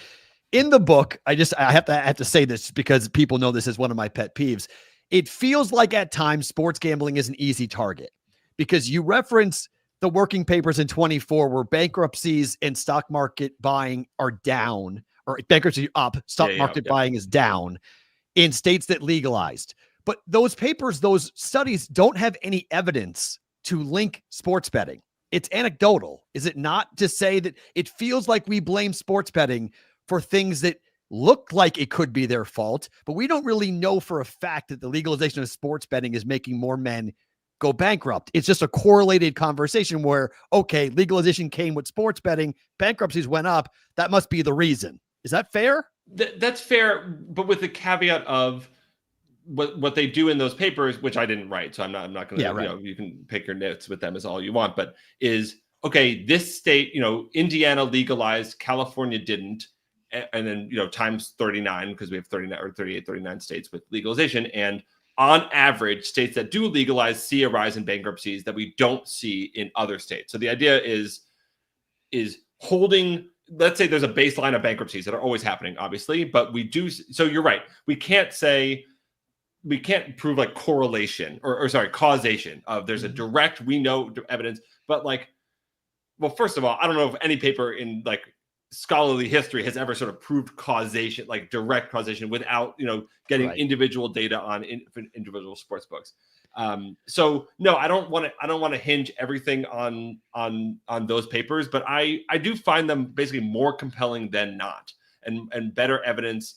E: in the book, I have to say this because people know this is one of my pet peeves. It feels like at times sports gambling is an easy target because you reference the working papers in 24 where bankruptcies and stock market buying are down, or bankruptcy up, stock market buying is down in states that legalized. But those papers, those studies don't have any evidence to link sports betting. It's anecdotal, is it not, to say that it feels like we blame sports betting for things that look like it could be their fault, but we don't really know for a fact that the legalization of sports betting is making more men go bankrupt. It's just a correlated conversation where, okay, legalization came with sports betting, bankruptcies went up. That must be the reason. Is that fair?
H: That's fair, but with the caveat of what they do in those papers, which I didn't write, so I'm not going to, you can pick your nits with them as all you want, but is, okay, this state, Indiana legalized, California didn't, and then, times 39, because we have 39 or 38, 39 states with legalization. And on average, states that do legalize see a rise in bankruptcies that we don't see in other states. So the idea is holding, let's say there's a baseline of bankruptcies that are always happening, obviously, but we do. So you're right. We can't prove like correlation or causation of there's a direct, we know evidence, but well, first of all, I don't know if any paper in scholarly history has ever sort of proved causation, like direct causation, without getting individual data on individual sports books. So no, I don't want to hinge everything on those papers, but I do find them basically more compelling than not, and better evidence,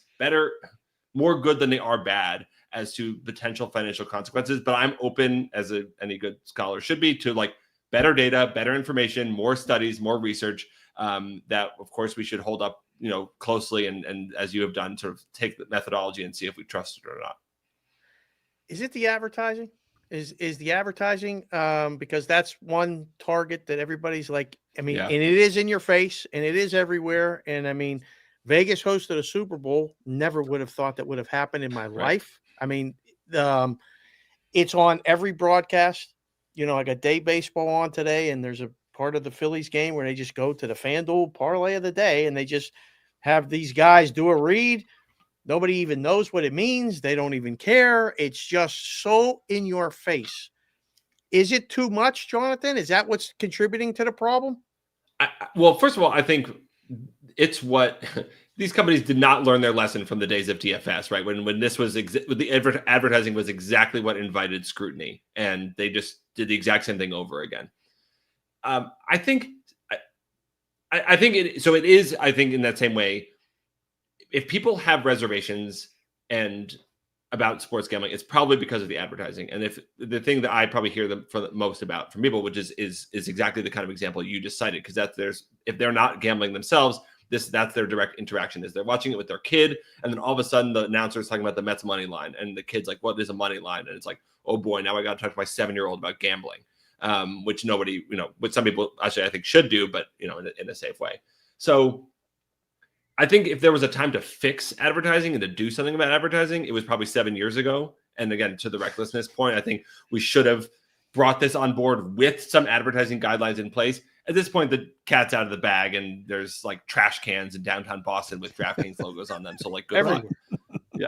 H: more good than they are bad as to potential financial consequences. But I'm open, as any good scholar should be, to better data, better information, more studies, more research. That of course we should hold up, closely, and as you have done, sort of take the methodology and see if we trust it or not.
F: Is it the advertising? Is the advertising? Because that's one target that everybody's and it is in your face and it is everywhere. And I mean, Vegas hosted a Super Bowl. Never would have thought that would have happened in my life. I mean, it's on every broadcast. I got day baseball on today, and there's a part of the Phillies game where they just go to the FanDuel parlay of the day and they just have these guys do a read. Nobody even knows what it means. They don't even care. It's just so in your face. Is it too much, Jonathan? Is that what's contributing to the problem?
H: Well, first of all, I think it's what these companies did not learn their lesson from the days of DFS, right? When this was the advertising was exactly what invited scrutiny, and they just did the exact same thing over again. I think it is in that same way. If people have reservations and about sports gambling, it's probably because of the advertising. And if the thing that I probably hear them for the most about from people, which is exactly the kind of example you just cited, because if they're not gambling themselves, that's their direct interaction, is they're watching it with their kid, and then all of a sudden the announcer is talking about the Mets money line, and the kid's like, "What is a money line?" And it's like, "Oh boy, now I got to talk to my 7-year-old about gambling." Which nobody, which some people actually I think should do, but in a safe way. So I think if there was a time to fix advertising and to do something about advertising, it was probably 7 years ago. And again, to the recklessness point, I think we should have brought this on board with some advertising guidelines in place. At this point, the cat's out of the bag, and there's trash cans in downtown Boston with DraftKings logos on them. So good luck. Yeah.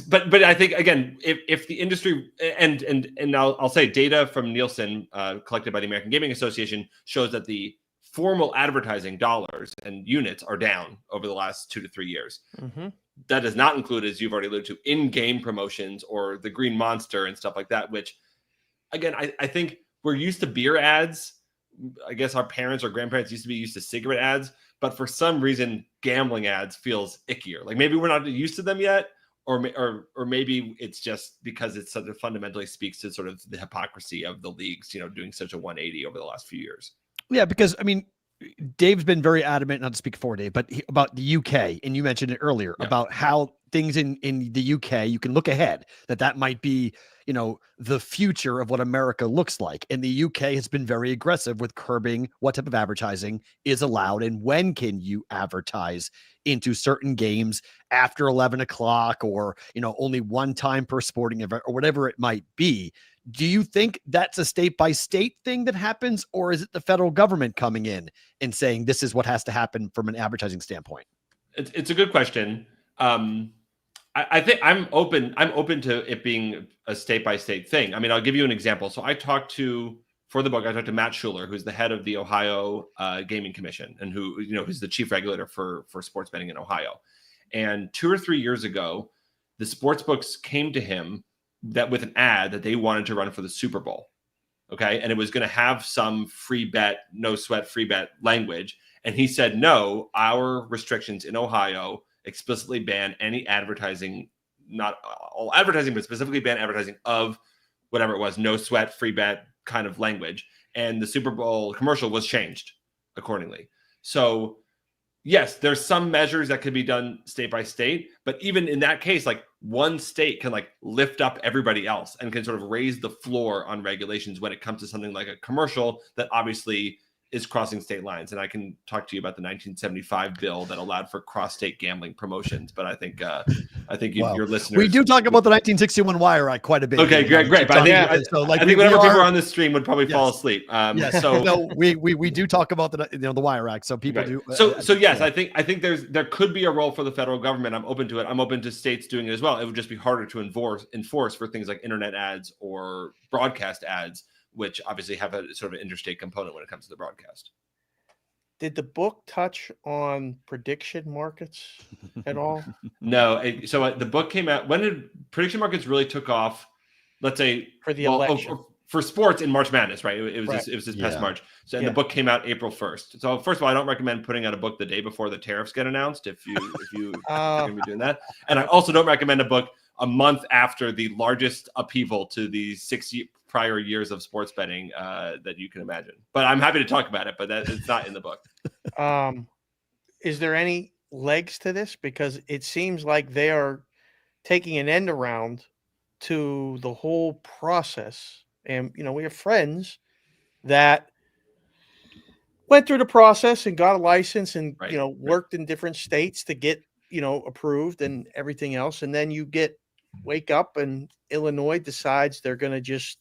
H: But I think, again, if the industry and I'll say data from Nielsen collected by the American Gaming Association shows that the formal advertising dollars and units are down over the last 2 to 3 years. Mm-hmm. That does not include, as you've already alluded to, in-game promotions or the Green Monster and stuff like that, which, again, I think we're used to beer ads. I guess our parents or grandparents used to be used to cigarette ads, but for some reason, gambling ads feels ickier. Maybe we're not used to them yet. Or maybe it's just because it sort of fundamentally speaks to sort of the hypocrisy of the leagues, doing such a 180 over the last few years.
E: Yeah, because I mean, Dave's been very adamant, not to speak for Dave, but about the UK, and you mentioned it earlier about how things in the UK, you can look ahead that might be, the future of what America looks like. And the UK has been very aggressive with curbing what type of advertising is allowed and when can you advertise into certain games after 11 o'clock or, only one time per sporting event or whatever it might be. Do you think that's a state by state thing that happens, or is it the federal government coming in and saying this is what has to happen from an advertising standpoint?
H: It's a good question. I think I'm open to it being a state by state thing. I mean, I'll give you an example. So for the book, I talked to Matt Schuler, who's the head of the Ohio Gaming Commission, and who's the chief regulator for sports betting in Ohio. And 2 or 3 years ago, the sports books came to him with an ad that they wanted to run for the Super Bowl. Okay. And it was going to have some free bet, no sweat free bet language. And he said, no, our restrictions in Ohio explicitly ban any advertising, not all advertising, but specifically ban advertising of whatever it was, no sweat free bet kind of language. And the Super Bowl commercial was changed accordingly. So yes, there's some measures that could be done state by state, but even in that case, like one state can like lift up everybody else and can sort of raise the floor on regulations when it comes to something like a commercial that obviously is crossing state lines. And I can talk to you about the 1975 bill that allowed for cross-state gambling promotions. But I think your listeners.
E: We do talk about the 1961 Wire Act quite a bit.
H: Okay, great. But I think whenever people on this stream would probably fall asleep.
E: Yes.
H: So
E: no, we do talk about the Wire Act. So people do.
H: So yes, I think there could be a role for the federal government. I'm open to it. I'm open to states doing it as well. It would just be harder to enforce for things like internet ads or broadcast ads, which obviously have a sort of interstate component when it comes to the broadcast.
F: Did the book touch on prediction markets at all?
H: No. So the book came out. When did prediction markets really took off? Let's say
F: for the election.
H: For sports in March Madness, right? It was this past March. So and the book came out April 1st. So first of all, I don't recommend putting out a book the day before the tariffs get announced if you're going to be doing that. And I also don't recommend a book a month after the largest upheaval to the 6 prior years of sports betting that you can imagine. But I'm happy to talk about it, but it's not in the book.
F: Is there any legs to this? Because it seems like they are taking an end around to the whole process. And, we have friends that went through the process and got a license and, worked in different states to get, approved and everything else. And then you wake up and Illinois decides they're going to just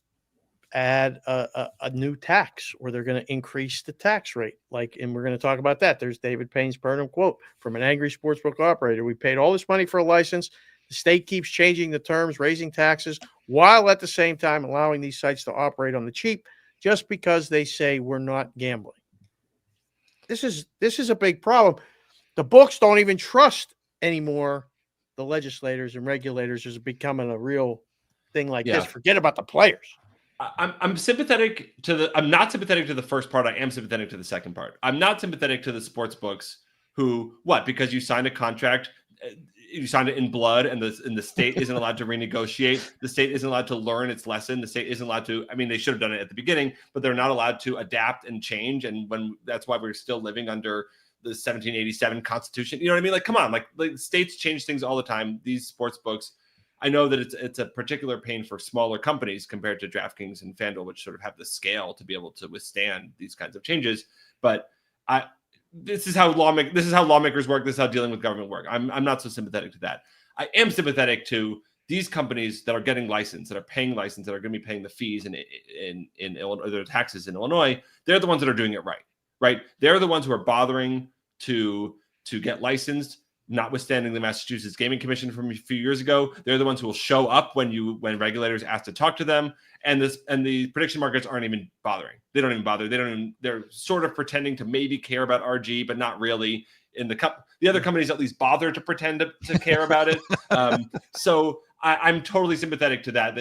F: add a new tax, or they're going to increase the tax rate. And we're going to talk about that. There's David Payne's Burnham quote from an angry sportsbook operator. We paid all this money for a license. The state keeps changing the terms, raising taxes, while at the same time allowing these sites to operate on the cheap just because they say we're not gambling. This is a big problem. The books don't even trust anymore the legislators and regulators. Is becoming a real thing like this. Forget about the players.
H: I'm sympathetic I'm not sympathetic to the first part. I am sympathetic to the second part. I'm not sympathetic to the sports books because you signed a contract, you signed it in blood, and the state isn't allowed to renegotiate. The state isn't allowed to learn its lesson. The state isn't allowed to. I mean, they should have done it at the beginning, but they're not allowed to adapt and change. And that's why we're still living under the 1787 Constitution. You know what I mean? Like, come on, like states change things all the time. These sports books, I know that it's a particular pain for smaller companies compared to DraftKings and FanDuel, which sort of have the scale to be able to withstand these kinds of changes. But this is how lawmakers work. This is how dealing with government work. I'm not so sympathetic to that. I am sympathetic to these companies that are getting licensed, that are paying license, that are going to be paying the fees in Illinois, or their taxes in Illinois. They're the ones that are doing it right? They're the ones who are bothering to get licensed, notwithstanding the Massachusetts Gaming Commission from a few years ago. They're the ones who will show up when regulators ask to talk to them. And the prediction markets aren't even bothering. They don't even bother. They're sort of pretending to maybe care about RG, but not really. The other companies at least bother to pretend to care about it. So I'm totally sympathetic to that.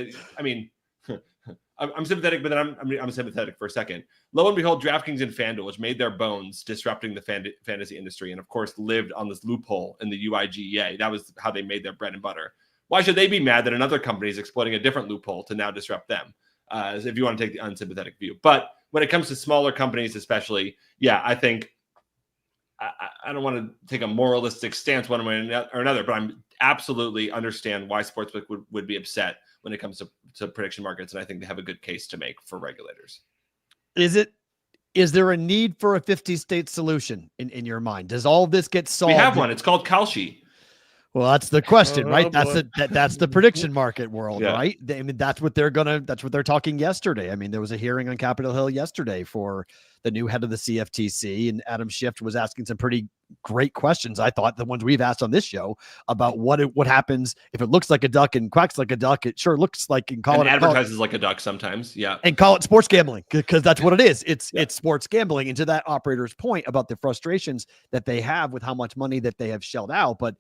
H: I'm sympathetic, but then I'm sympathetic for a second. Lo and behold, DraftKings and FanDuel, which made their bones disrupting the fantasy industry, and of course lived on this loophole in the UIGA. That was how they made their bread and butter. Why should they be mad that another company is exploiting a different loophole to now disrupt them? If you want to take the unsympathetic view. But when it comes to smaller companies, especially, I think I don't want to take a moralistic stance one way or another, but I'm absolutely understand why sportsbook would be upset when it comes to prediction markets. And I think they have a good case to make for regulators.
E: Is there a need for a 50-state solution in your mind? Does all this get solved?
H: We have one. It's called Kalshi.
E: Well, that's the question,
F: Oh,
E: right?
F: boy.
E: That's the prediction market world,
H: Yeah.
E: right? I mean, that's what they're talking yesterday. I mean, there was a hearing on Capitol Hill yesterday for the new head of the CFTC, and Adam Schiff was asking some pretty great questions. I thought the ones we've asked on this show about what happens if it looks like a duck and quacks like a duck. It sure looks like, and
H: advertises like a duck sometimes. Yeah.
E: And call it sports gambling, because that's what it is. It's sports gambling. And to that operator's point about the frustrations that they have with how much money that they have shelled out, but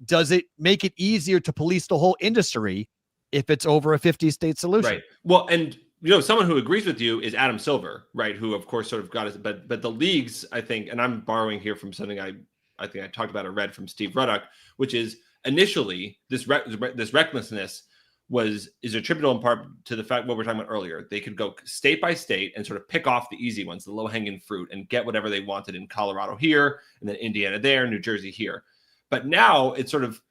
E: does it make it easier to police the whole industry if it's over a 50-state solution?
H: Right. Well, and someone who agrees with you is Adam Silver, right? Who of course sort of got it, but the leagues, I think, and I'm borrowing here from something I think I talked about or read from Steve Ruddock, which is initially this recklessness is attributable in part to the fact what we were talking about earlier. They could go state by state and sort of pick off the easy ones, the low-hanging fruit, and get whatever they wanted in Colorado here, and then Indiana there, New Jersey here. But now it's sort of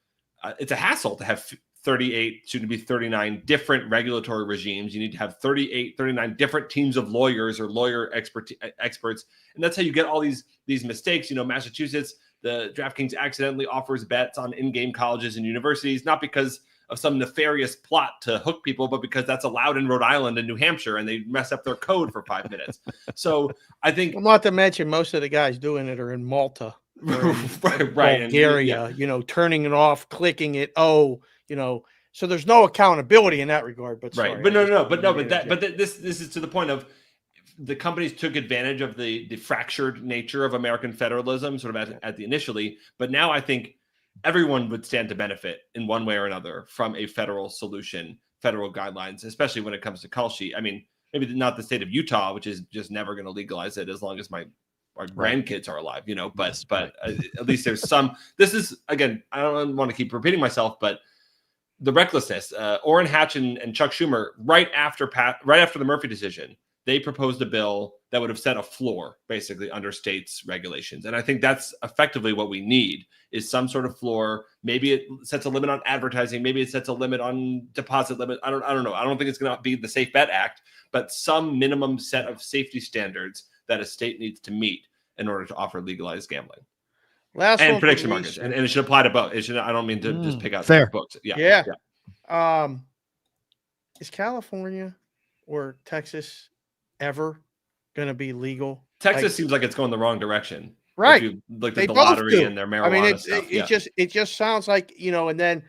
H: it's a hassle to have 38, soon to be 39 different regulatory regimes. You need to have 39 different teams of lawyers or lawyer experts. And that's how you get all these mistakes. Massachusetts, the DraftKings accidentally offers bets on in-game colleges and universities, not because of some nefarious plot to hook people, but because that's allowed in Rhode Island and New Hampshire, and they mess up their code for 5 minutes. So I think,
F: well, not to mention most of the guys doing it are in Malta,
H: right,
F: Bulgaria, turning it off, clicking it. So there's no accountability in that regard. But
H: right, but this is to the point of the companies took advantage of the fractured nature of American federalism, sort of at the initially. But now I think everyone would stand to benefit in one way or another from a federal solution, federal guidelines, especially when it comes to Kalshi. I mean, maybe not the state of Utah, which is just never going to legalize it as long as our grandkids are alive, but at least there's some. This is, again, I don't want to keep repeating myself, but the recklessness, Orrin Hatch and Chuck Schumer, right after the Murphy decision, they proposed a bill that would have set a floor basically under states' regulations. And I think that's effectively what we need, is some sort of floor. Maybe it sets a limit on advertising. Maybe it sets a limit on deposit limit. I don't know. I don't think it's going to be the Safe Bet Act, but some minimum set of safety standards that a state needs to meet in order to offer legalized gambling. And prediction markets. And it should apply to both. I don't mean to just pick out books. Yeah.
F: Is California or Texas ever going to be legal?
H: Texas seems like it's going the wrong direction.
F: Right.
H: If you looked at the lottery and their marijuana stuff.
F: It just sounds like, and then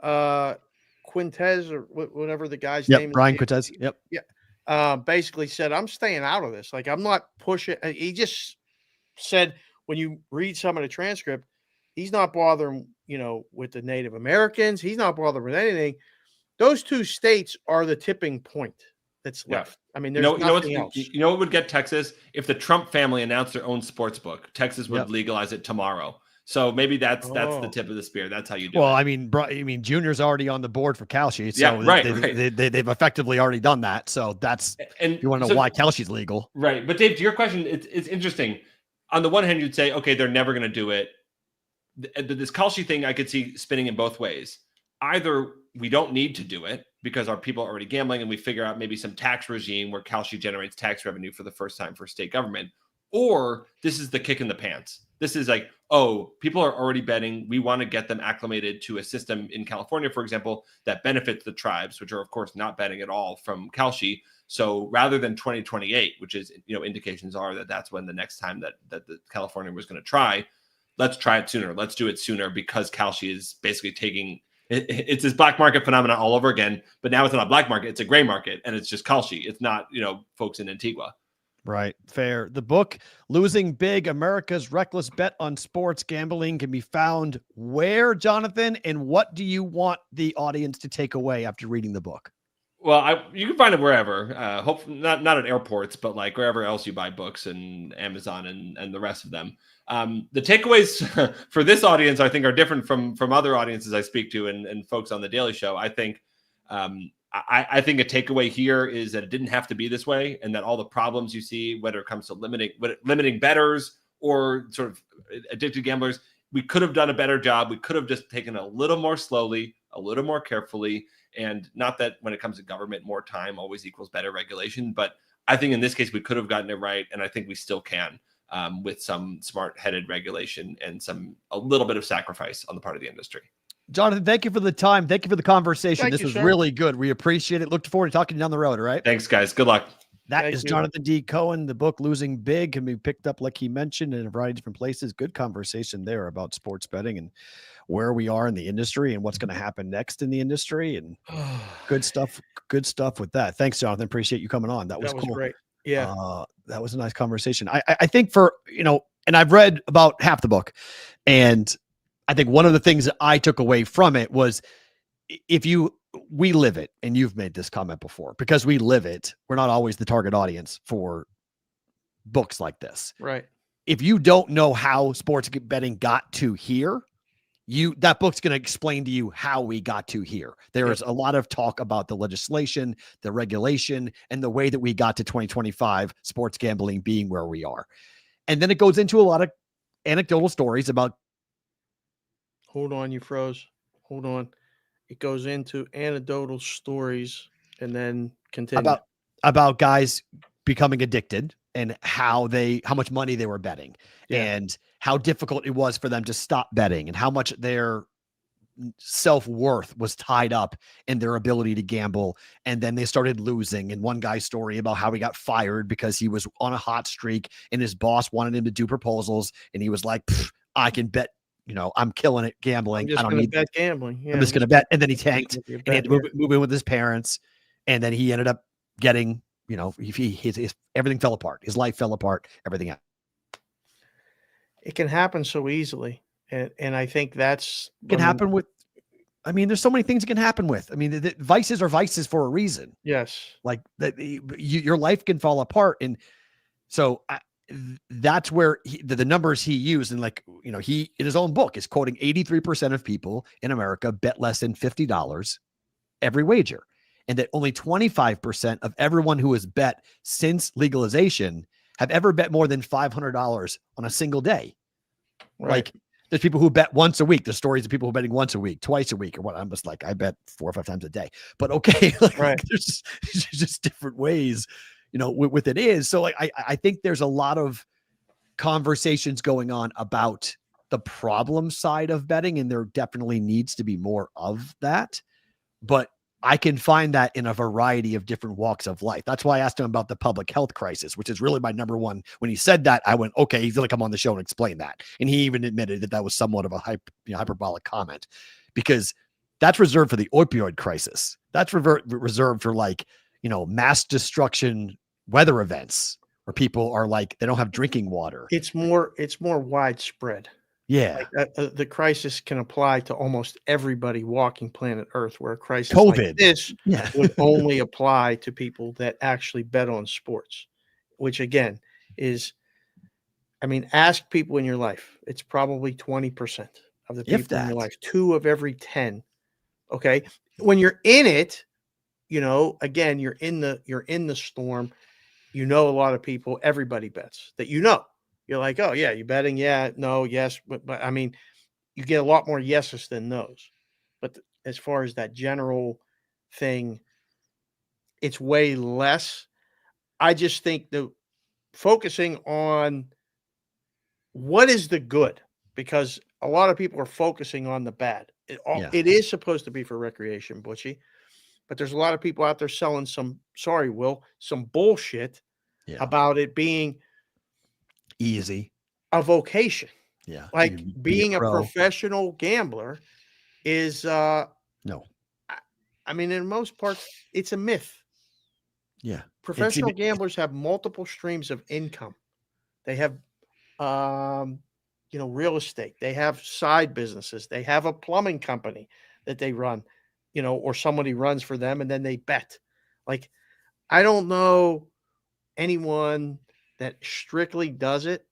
F: Quintez or whatever the guy's name is.
E: Brian Quintez. Yep.
F: Yeah. Basically said, I'm staying out of this. Like, I'm not pushing. He just said, when you read some of the transcript, he's not bothering, with the Native Americans. He's not bothering with anything. Those two states are the tipping point that's left. I mean, there's nothing else.
H: What would get Texas? If the Trump family announced their own sports book, Texas would legalize it tomorrow. So maybe that's the tip of the spear. That's how you do it.
E: Well, I mean, Junior's already on the board for Kalshi. So
H: right.
E: They've effectively already done that. So that's, and you want to know why Kalshi's legal.
H: Right. But Dave, to your question, it's interesting. On the one hand, you'd say, okay, they're never going to do it. This Kalshi thing, I could see spinning in both ways. Either we don't need to do it because our people are already gambling and we figure out maybe some tax regime where Kalshi generates tax revenue for the first time for state government, or this is the kick in the pants. This is like, oh, people are already betting. We want to get them acclimated to a system in California, for example, that benefits the tribes, which are, of course, not betting at all from Kalshi. So rather than 2028, which is, indications are that that's when the next time that the California was going to try, let's try it sooner. Let's do it sooner because Kalshi is basically taking it's this black market phenomenon all over again. But now it's not a black market; it's a gray market, and it's just Kalshi. It's not folks in Antigua.
E: Right. Fair. The book, Losing Big, America's Reckless Bet on Sports Gambling, can be found where, Jonathan? And what do you want the audience to take away after reading the book?
H: Well, you can find it wherever. Hopefully not at airports, but like wherever else you buy books, and Amazon and the rest of them. The takeaways for this audience, I think, are different from other audiences I speak to and folks on the Daily Show. I think I think a takeaway here is that it didn't have to be this way, and that all the problems you see, whether it comes to limiting bettors or sort of addicted gamblers, we could have done a better job. We could have just taken a little more slowly, a little more carefully, and not that when it comes to government, more time always equals better regulation. But I think in this case, we could have gotten it right, and I think we still can with some smart-headed regulation and a little bit of sacrifice on the part of the industry.
E: Jonathan, thank you for the time. Thank you for the conversation.
F: Thank
E: This
F: you,
E: was
F: sir.
E: really good. We appreciate it. Look forward to talking to you down the road. All right.
H: Thanks, guys. Good luck.
E: That
F: Thank
E: is
F: you.
E: Jonathan D. Cohen. The book Losing Big can be picked up, like he mentioned, in a variety of different places. Good conversation there about sports betting and where we are in the industry and what's going to happen next in the industry, and good stuff. Good stuff with that. Thanks, Jonathan. Appreciate you coming on. That was cool.
F: Great. Yeah.
E: That was a nice conversation. I think for, and I've read about half the book, and I think one of the things that I took away from it was we live it, and you've made this comment before, because we live it, we're not always the target audience for books like this.
F: Right.
E: If you don't know how sports betting got to here, that book's going to explain to you how we got to here. There is a lot of talk about the legislation, the regulation, and the way that we got to 2025 sports gambling being where we are. And then it goes into a lot of anecdotal stories about.
F: Hold on, you froze. Hold on. It goes into anecdotal stories and then continue.
E: About guys becoming addicted and how much money they were betting and how difficult it was for them to stop betting and how much their self-worth was tied up in their ability to gamble. And then they started losing. And one guy's story about how he got fired because he was on a hot streak and his boss wanted him to do proposals. And he was like, I can bet, I'm killing it gambling. I don't need
F: bet gambling. Yeah,
E: I'm just going to bet. And then he tanked and he had to move in with his parents. And then he ended up getting, his everything fell apart. His life fell apart. Everything else.
F: It can happen so easily. And I think that's
E: can happen with, there's so many things it can happen with. The vices are vices for a reason.
F: Yes.
E: Like that, your life can fall apart. And so that's where the numbers he used. And he, in his own book, is quoting 83% of people in America bet less than $50 every wager. And that only 25% of everyone who has bet since legalization have ever bet more than $500 on a single day.
F: Right.
E: Like, there's people who bet once a week. There's stories of people betting once a week, twice a week, or what. I'm just like, I bet 4 or 5 times a day. But okay,
F: right.
E: There's just different ways, with it is. So I think there's a lot of conversations going on about the problem side of betting, and there definitely needs to be more of that. But I can find that in a variety of different walks of life. That's why I asked him about the public health crisis, which is really my number one. When he said that, I went, okay, he's going to come on the show and explain that. And he even admitted that was somewhat of a hyperbolic comment, because that's reserved for the opioid crisis. That's reserved for mass destruction weather events where people are they don't have drinking water.
F: It's more widespread.
E: Yeah.
F: The crisis can apply to almost everybody walking planet Earth, where a crisis
E: COVID
F: like this would only apply to people that actually bet on sports, which again is, ask people in your life. It's probably 20% of the people in your life, 2 of every 10. Okay. When you're in it, again, you're in the storm, a lot of people, everybody bets that, you're like, oh yeah, you betting? Yeah, no, yes. But you get a lot more yeses than no's. But as far as that general thing, it's way less. I just think the focusing on what is the good, because a lot of people are focusing on the bad. It is supposed to be for recreation, Butchie, but there's a lot of people out there selling some bullshit about it being
E: easy,
F: a vocation.
E: Yeah.
F: Like being a professional gambler is no. In most parts, it's a myth.
E: Yeah.
F: Professional gamblers have multiple streams of income. They have real estate. They have side businesses. They have a plumbing company that they run, or somebody runs for them, and then they bet. I don't know anyone that strictly does it,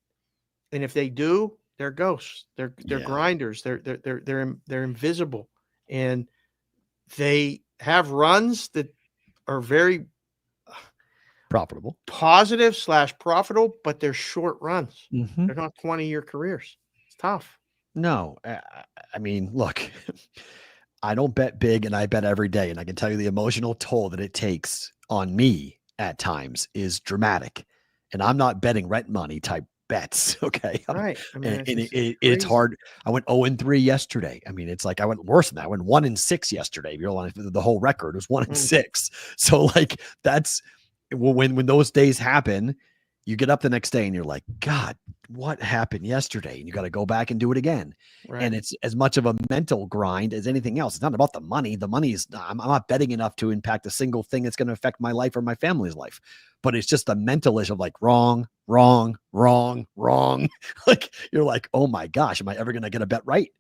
F: and if they do, they're ghosts. They're grinders. They're invisible, and they have runs that are very
E: profitable,
F: positive/profitable, but they're short runs.
E: Mm-hmm.
F: They're not 20-year careers. It's tough.
E: No, look, I don't bet big, and I bet every day, and I can tell you the emotional toll that it takes on me at times is dramatic. And I'm not betting rent money type bets. Okay.
F: Right. I mean,
E: And
F: it's
E: it's
F: crazy.
E: hard. I went 0-3 yesterday. I mean, it's like I went worse than that. I went 1-6 yesterday. If you're on the whole record, it was 1-6. So like that's when those days happen, you get up the next day and you're like, God, what happened yesterday? And you got to go back and do it again.
F: Right.
E: And it's as much of a mental grind as anything else. It's not about the money. The money is, I'm not betting enough to impact a single thing that's going to affect my life or my family's life. But it's just the mental issue of like wrong. Like you're like, oh my gosh, am I ever going to get a bet right?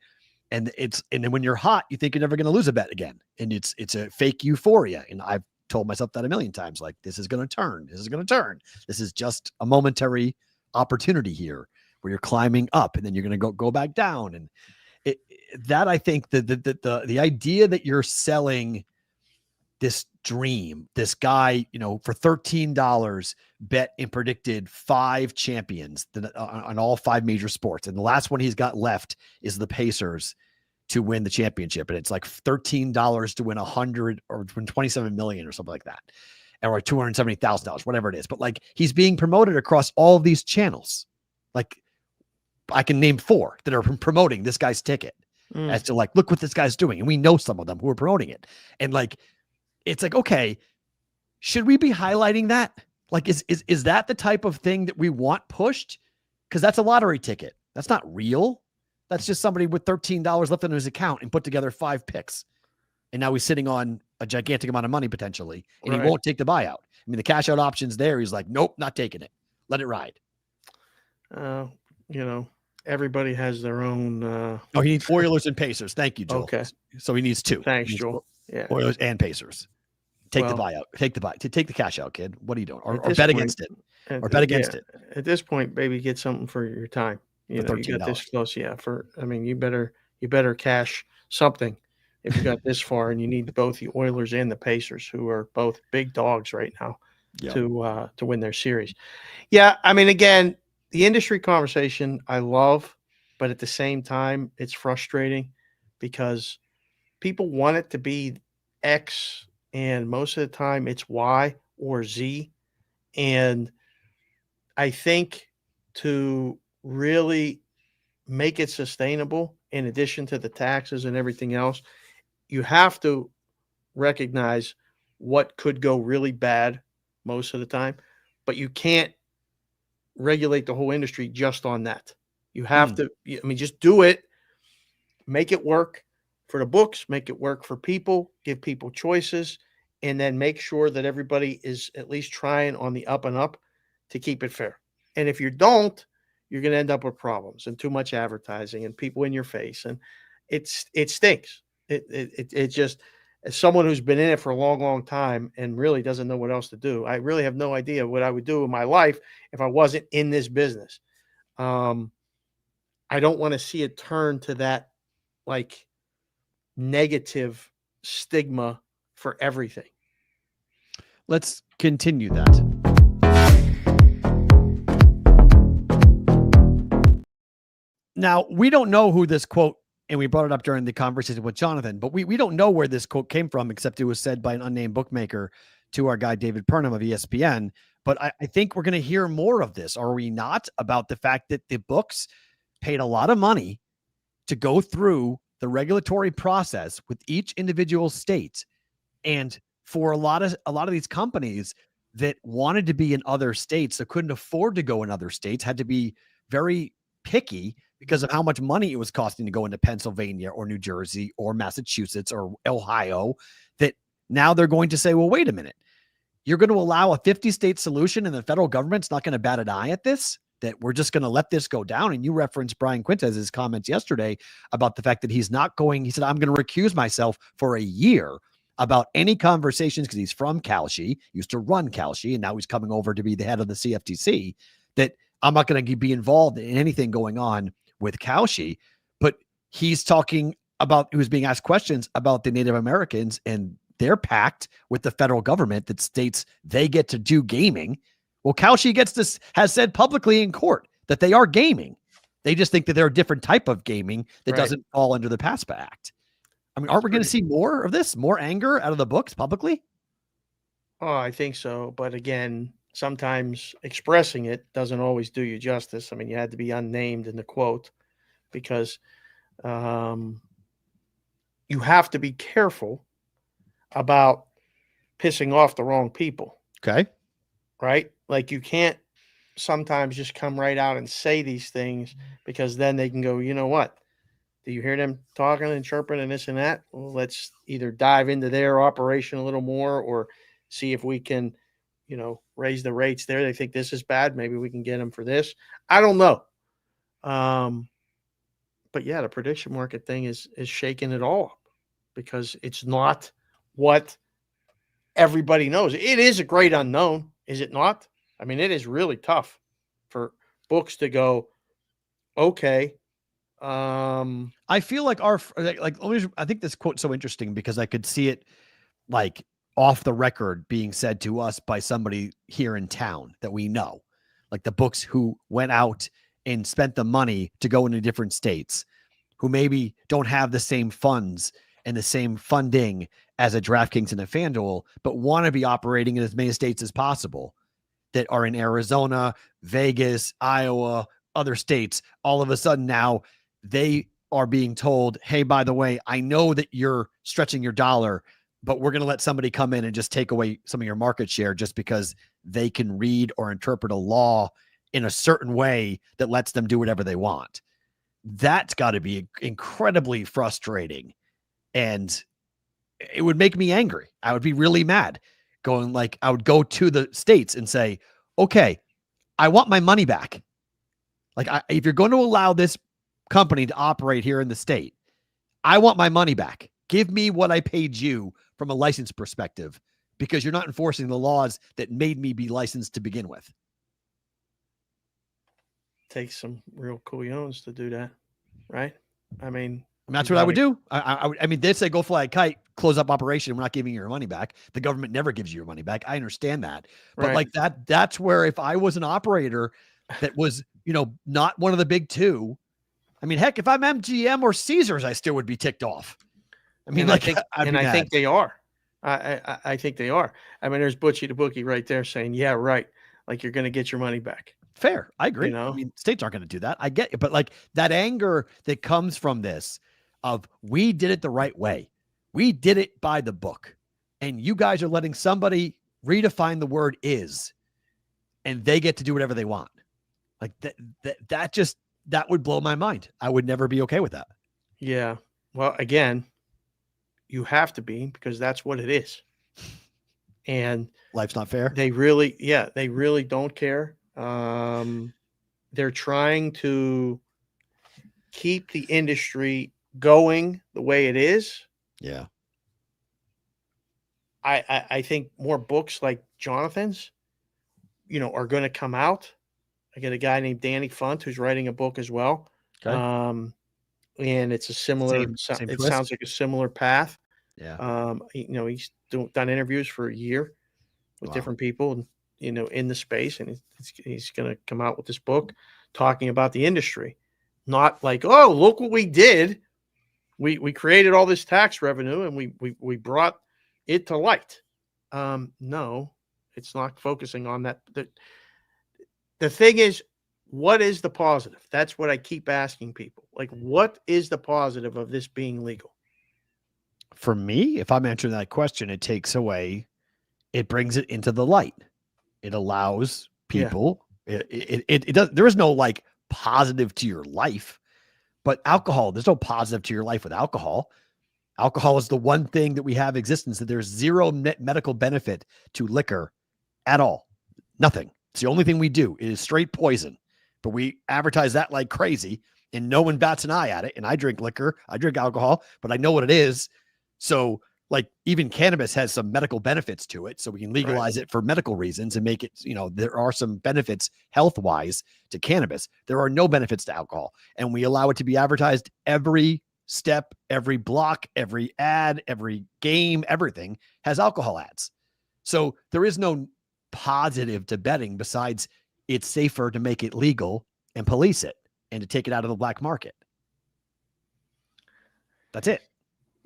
E: And then when you're hot, you think you're never going to lose a bet again. And it's a fake euphoria. And I've told myself that a million times, like this is going to turn. This is just a momentary opportunity here where you're climbing up and then you're going to go back down. And that I think the idea that you're selling this dream, this guy, for $13 bet and predicted 5 champions on all 5 major sports. And the last one he's got left is the Pacers to win the championship. And it's like $13 to win 100 or win 27 million or something like that. Or $270,000, whatever it is. But like he's being promoted across all of these channels. Like I can name 4 that are promoting this guy's ticket as to like, look what this guy's doing. And we know some of them who are promoting it. And like, it's like, okay, should we be highlighting that? Like, is that the type of thing that we want pushed? Because that's a lottery ticket. That's not real. That's just somebody with $13 left in his account and put together 5 picks. And now he's sitting on a gigantic amount of money potentially, and he won't take the buyout. I mean, the cash out option's there. He's like, nope, not taking it. Let it ride.
F: Everybody has their own.
E: He needs Oilers and Pacers. Thank you, Joel.
F: Okay.
E: So he needs 2.
F: Thanks, Joel. Yeah.
E: Oilers and Pacers. Take the buyout. Take the cash out, kid. What are you doing? Or bet against it. Or bet against it.
F: At this point, baby, get something for your time. You got this close. Yeah. You better cash something if you got this far, and you need both the Oilers and the Pacers, who are both big dogs right now to win their series. Yeah. I mean, again, the industry conversation I love, but at the same time, it's frustrating because people want it to be X, and most of the time it's Y or Z. And I think to really make it sustainable, in addition to the taxes and everything else, you have to recognize what could go really bad most of the time, but you can't regulate the whole industry just on that. You have to, just do it, make it work for the books, make it work for people, give people choices, and then make sure that everybody is at least trying on the up and up to keep it fair. And if you don't, you're going to end up with problems and too much advertising and people in your face. And it stinks. It just, as someone who's been in it for a long, long time and really doesn't know what else to do, I really have no idea what I would do in my life if I wasn't in this business. I don't want to see it turn to that like negative stigma for everything.
E: Let's continue that. Now, we don't know who this quote, and we brought it up during the conversation with Jonathan, but we don't know where this quote came from, except it was said by an unnamed bookmaker to our guy, David Purnham of ESPN. But I think we're going to hear more of this, are we not, about the fact that the books paid a lot of money to go through the regulatory process with each individual state. And for a lot of these companies that wanted to be in other states that couldn't afford to go in other states had to be very picky because of how much money it was costing to go into Pennsylvania or New Jersey or Massachusetts or Ohio, that now they're going to say, well, wait a minute, you're going to allow a 50-state solution and the federal government's not going to bat an eye at this, that we're just going to let this go down. And you referenced Brian Quintez's comments yesterday about the fact that he's not going, he said, I'm going to recuse myself for a year about any conversations, because he's from Kalshi, used to run Kalshi, and now he's coming over to be the head of the CFTC, that I'm not going to be involved in anything going on with Kalshi. But he's talking about, he was being asked questions about the Native Americans and their pact with the federal government that states they get to do gaming. Well, Kalshi has said publicly in court that they are gaming. They just think that they're a different type of gaming that doesn't fall under the PASPA Act. I mean, aren't we going to see more of this, more anger out of the books publicly?
F: Oh, I think so. But again, sometimes expressing it doesn't always do you justice. I mean, you had to be unnamed in the quote because you have to be careful about pissing off the wrong people.
E: Okay.
F: Right? Like you can't sometimes just come right out and say these things because then they can go, you know what? Do you hear them talking and chirping and this and that? Well, let's either dive into their operation a little more or see if we can, raise the rates there. They think this is bad. Maybe we can get them for this. I don't know. But yeah, the prediction market thing is shaking it all up because it's not what everybody knows. It is a great unknown, is it not? I mean, it is really tough for books to go, okay.
E: I feel like I think this quote's so interesting because I could see it like off the record being said to us by somebody here in town that we know, like the books who went out and spent the money to go into different states, who maybe don't have the same funds and the same funding as a DraftKings and a FanDuel, but want to be operating in as many states as possible that are in Arizona, Vegas, Iowa, other states. All of a sudden now they are being told, hey, by the way, I know that you're stretching your dollar, but we're going to let somebody come in and just take away some of your market share just because they can read or interpret a law in a certain way that lets them do whatever they want. That's got to be incredibly frustrating. And it would make me angry. I would be really mad I would go to the states and say, okay, I want my money back. If you're going to allow this company to operate here in the state, I want my money back. Give me what I paid you from a license perspective, because you're not enforcing the laws that made me be licensed to begin with.
F: Takes some real cojones to do that, right? I mean,
E: that's what I would do. I mean, they say go fly a kite, close up operation. We're not giving you your money back. The government never gives you your money back. I understand that. But
F: right.
E: that's where if I was an operator that was, not one of the big two, I mean, heck, if I'm MGM or Caesars, I still would be ticked off. I mean,
F: I think they are. I think they are. I mean, there's Butchie the bookie right there saying, yeah, right. Like you're going to get your money back.
E: Fair. I agree. I mean, states aren't going to do that. I get it. But like that anger that comes from this of we did it the right way. We did it by the book. And you guys are letting somebody redefine the word is, and they get to do whatever they want. Like that would blow my mind. I would never be okay with that.
F: Yeah. Well, again, you have to be, because that's what it is. And
E: life's not fair.
F: They really don't care. They're trying to keep the industry going the way it is.
E: Yeah.
F: I think more books like Jonathan's, are going to come out. I got a guy named Danny Funt who's writing a book as well.
E: Okay.
F: And it's a similar, it sounds like a similar path.
E: Yeah.
F: He's done interviews for a year with different people, in the space, and he's going to come out with this book talking about the industry. Not like, oh, look what we did. We created all this tax revenue and we brought it to light. No, it's not focusing on that. The thing is, what is the positive? That's what I keep asking people. Like, what is the positive of this being legal?
E: For me, if I'm answering that question, it brings it into the light. It allows people, it does. There is no like positive to your life, but alcohol, there's no positive to your life with alcohol. Alcohol is the one thing that we have existence that there's zero medical benefit to liquor at all. Nothing. It's the only thing we do. It is straight poison, but we advertise that like crazy and no one bats an eye at it. And I drink liquor, I drink alcohol, but I know what it is. So like even cannabis has some medical benefits to it. So we can legalize it for medical reasons and make it, there are some benefits health-wise to cannabis. There are no benefits to alcohol. And we allow it to be advertised every step, every block, every ad, every game, everything has alcohol ads. So there is no positive to betting besides it's safer to make it legal and police it and to take it out of the black market. That's it.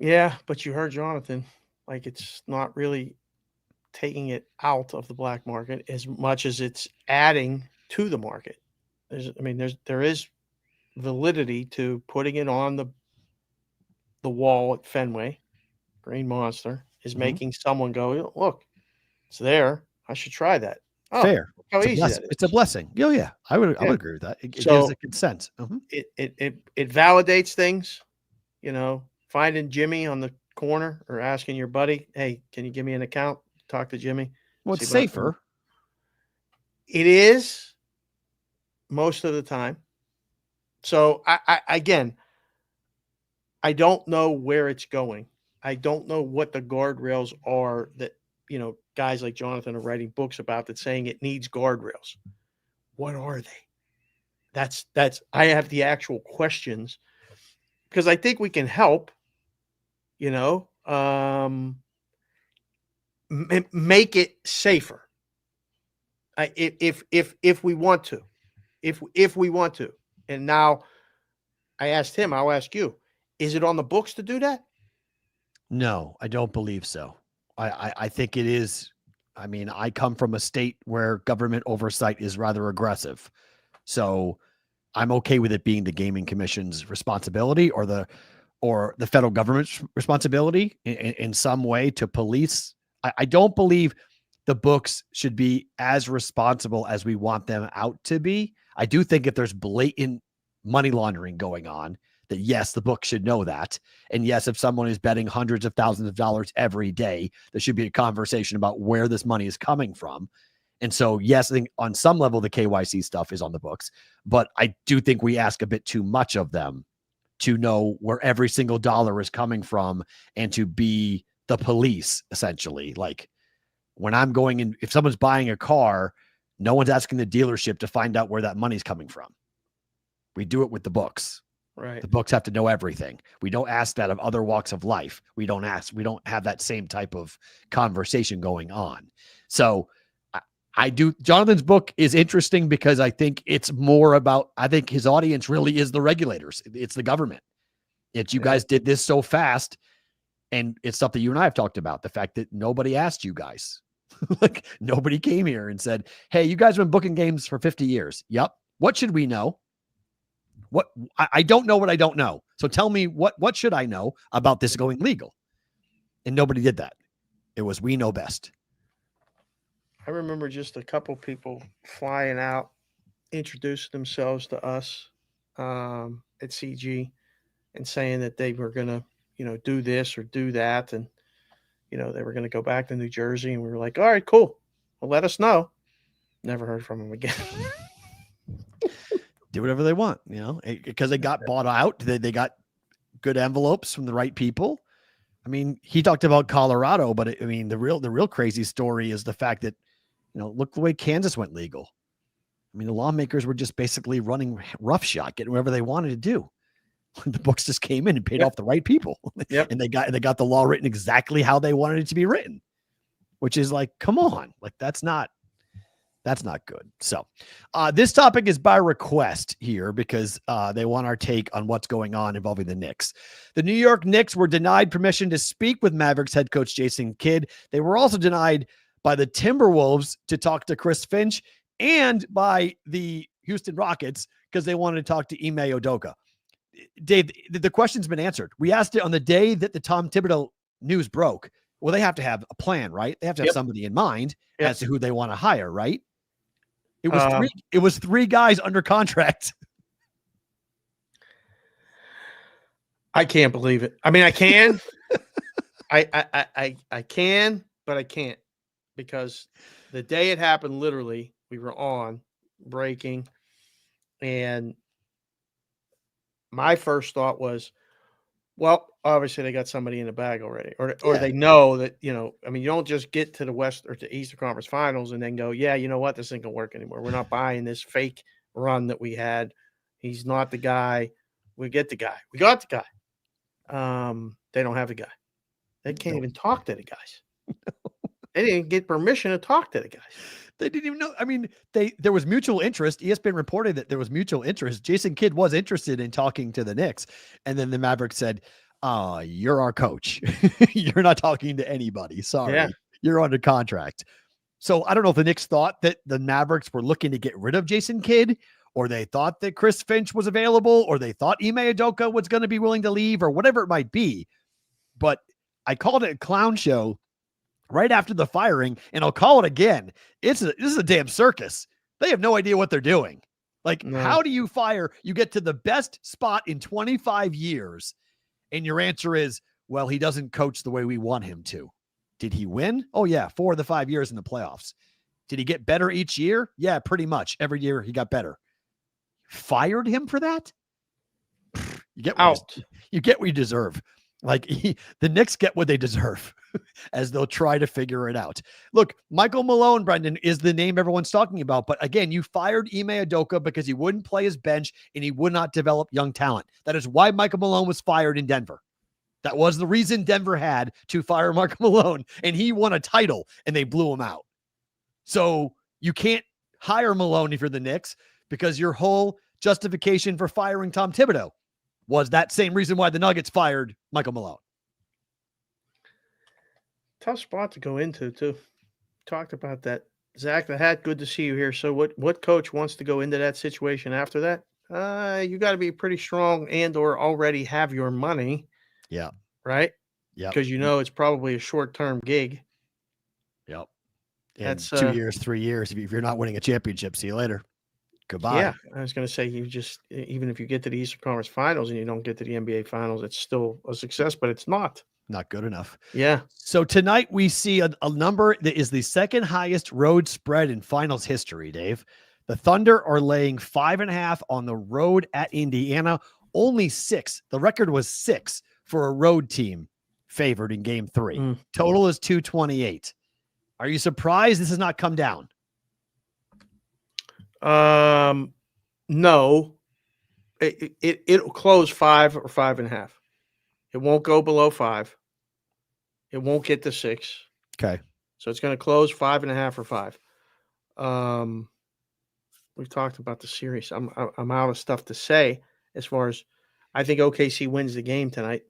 F: Yeah, but you heard Jonathan. Like, it's not really taking it out of the black market as much as it's adding to the market. There is validity to putting it on the wall at Fenway. Green Monster is making someone go, look, it's there. I should try that. Oh,
E: Fair.
F: How easy that is.
E: It's a blessing. Oh yeah, I would agree with that. It gives a consent.
F: It validates things. Finding Jimmy on the corner or asking your buddy, hey, can you give me an account? Talk to Jimmy.
E: Well, it's safer.
F: It is most of the time. So I don't know where it's going. I don't know what the guardrails are that, guys like Jonathan are writing books about that saying it needs guardrails. What are they? That's I have the actual questions because I think we can help, make it safer. If we want to, if we want to. And now I asked him, I'll ask you, is it on the books to do that?
E: No, I don't believe so. I think it is. I mean, I come from a state where government oversight is rather aggressive. So I'm okay with it being the Gaming Commission's responsibility or the federal government's responsibility in some way to police. I don't believe the books should be as responsible as we want them out to be. I do think if there's blatant money laundering going on, that yes, the book should know that. And yes, if someone is betting hundreds of thousands of dollars every day, there should be a conversation about where this money is coming from. And so, yes, I think on some level, the KYC stuff is on the books, but I do think we ask a bit too much of them to know where every single dollar is coming from and to be the police, essentially. Like when I'm going in, if someone's buying a car, no one's asking the dealership to find out where that money's coming from. We do it with the books.
F: Right.
E: The books have to know everything. We don't ask that of other walks of life. We don't have that same type of conversation going on. So I do. Jonathan's book is interesting because I think it's more about, I think his audience really is the regulators. It's the government. It's you guys did this so fast. And it's something you and I have talked about, the fact that nobody asked you guys. Like nobody came here and said, hey, you guys have been booking games for 50 years. Yep. What should we know? What I don't know what I don't know. So tell me what should I know about this going legal? And nobody did that. It was, we know best.
F: I remember just a couple people flying out, introducing themselves to us at CG and saying that they were going to, do this or do that. And, they were going to go back to New Jersey. And we were like, all right, cool. Well, let us know. Never heard from them again.
E: Do whatever they want, because they got bought out. They got good envelopes from the right people. I mean, he talked about Colorado, but the real crazy story is the fact that, look the way Kansas went legal. I mean, the lawmakers were just basically running roughshod, getting whatever they wanted to do. The books just came in and paid off the right people.
F: Yep.
E: And they got the law written exactly how they wanted it to be written, which is like, come on, like that's not good. So this topic is by request here because they want our take on what's going on involving the Knicks. The New York Knicks were denied permission to speak with Mavericks head coach Jason Kidd. They were also denied by the Timberwolves to talk to Chris Finch and by the Houston Rockets because they wanted to talk to Ime Udoka. Dave, the question's been answered. We asked it on the day that the Tom Thibodeau news broke. Well, they have to have a plan, right? They have to have somebody in mind as to who they want to hire, right? It was three guys under contract.
F: I can't believe it. I mean, I can. I can, but I can't because the day it happened, literally, we were on breaking, and my first thought was, well, obviously they got somebody in the bag already, or they know that, you don't just get to the West or to Eastern Conference Finals and then go, yeah, you know what, this ain't gonna work anymore. We're not buying this fake run that we had. He's not the guy. We get the guy. We got the guy. They don't have the guy. They can't even talk to the guys. They didn't get permission to talk to the guys.
E: They didn't even know. I mean, there was mutual interest. ESPN reported that there was mutual interest. Jason Kidd was interested in talking to the Knicks. And then the Mavericks said, you're our coach. You're not talking to anybody. Sorry.
F: Yeah.
E: You're under contract. So I don't know if the Knicks thought that the Mavericks were looking to get rid of Jason Kidd, or they thought that Chris Finch was available, or they thought Ime Udoka was going to be willing to leave, or whatever it might be. But I called it a clown show right after the firing, and I'll call it again. This is a damn circus. They have no idea what they're doing. Like, how do you fire? You get to the best spot in 25 years, and your answer is, well, he doesn't coach the way we want him to. Did he win? Oh, yeah, 4 of the 5 years in the playoffs. Did he get better each year? Yeah, pretty much. Every year he got better. Fired him for that? You get what you deserve. Like, the Knicks get what they deserve as they'll try to figure it out. Look, Michael Malone, Brendan, is the name everyone's talking about. But again, you fired Ime Udoka because he wouldn't play his bench and he would not develop young talent. That is why Michael Malone was fired in Denver. That was the reason Denver had to fire Michael Malone, and he won a title and they blew him out. So you can't hire Malone if you're the Knicks, because your whole justification for firing Tom Thibodeau was that same reason why the Nuggets fired Michael Malone.
F: Tough spot to go into, too. Talked about that. Zach the Hat, good to see you here. So what coach wants to go into that situation after that? You got to be pretty strong and or already have your money.
E: Yeah.
F: Right?
E: Yeah.
F: Because it's probably a short-term gig.
E: Yep.
F: That's
E: 2 years, 3 years. If you're not winning a championship, see you later. Goodbye.
F: Yeah. I was going to say, even if you get to the Eastern Conference Finals and you don't get to the NBA Finals, it's still a success, but it's not
E: good enough.
F: Yeah.
E: So tonight we see a number that is the second highest road spread in finals history, Dave. The Thunder are laying 5.5 on the road at Indiana. Only 6. The record was 6 for a road team favored in game 3. Total is 228. Are you surprised this has not come down?
F: No. It'll close 5 or 5.5. It won't go below 5. It won't get to 6.
E: Okay.
F: So it's going to close 5.5 or 5. We've talked about the series. I'm out of stuff to say as far as I think OKC wins the game tonight.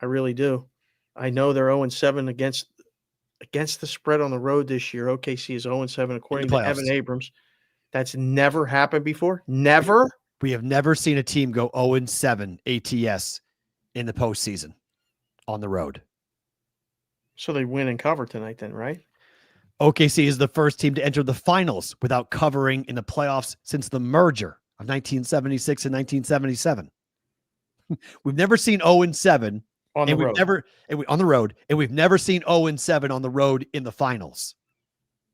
F: I really do. I know they're 0-7 against the spread on the road this year. OKC is 0-7 according to Evan Abrams. That's never happened before. Never.
E: We have never seen a team go 0-7 ATS in the postseason on the road.
F: So they win and cover tonight then, right?
E: OKC is the first team to enter the finals without covering in the playoffs since the merger of 1976 and 1977. We've never seen 0-7
F: on the road.
E: On the road, and we've never seen 0-7 on the road in the finals.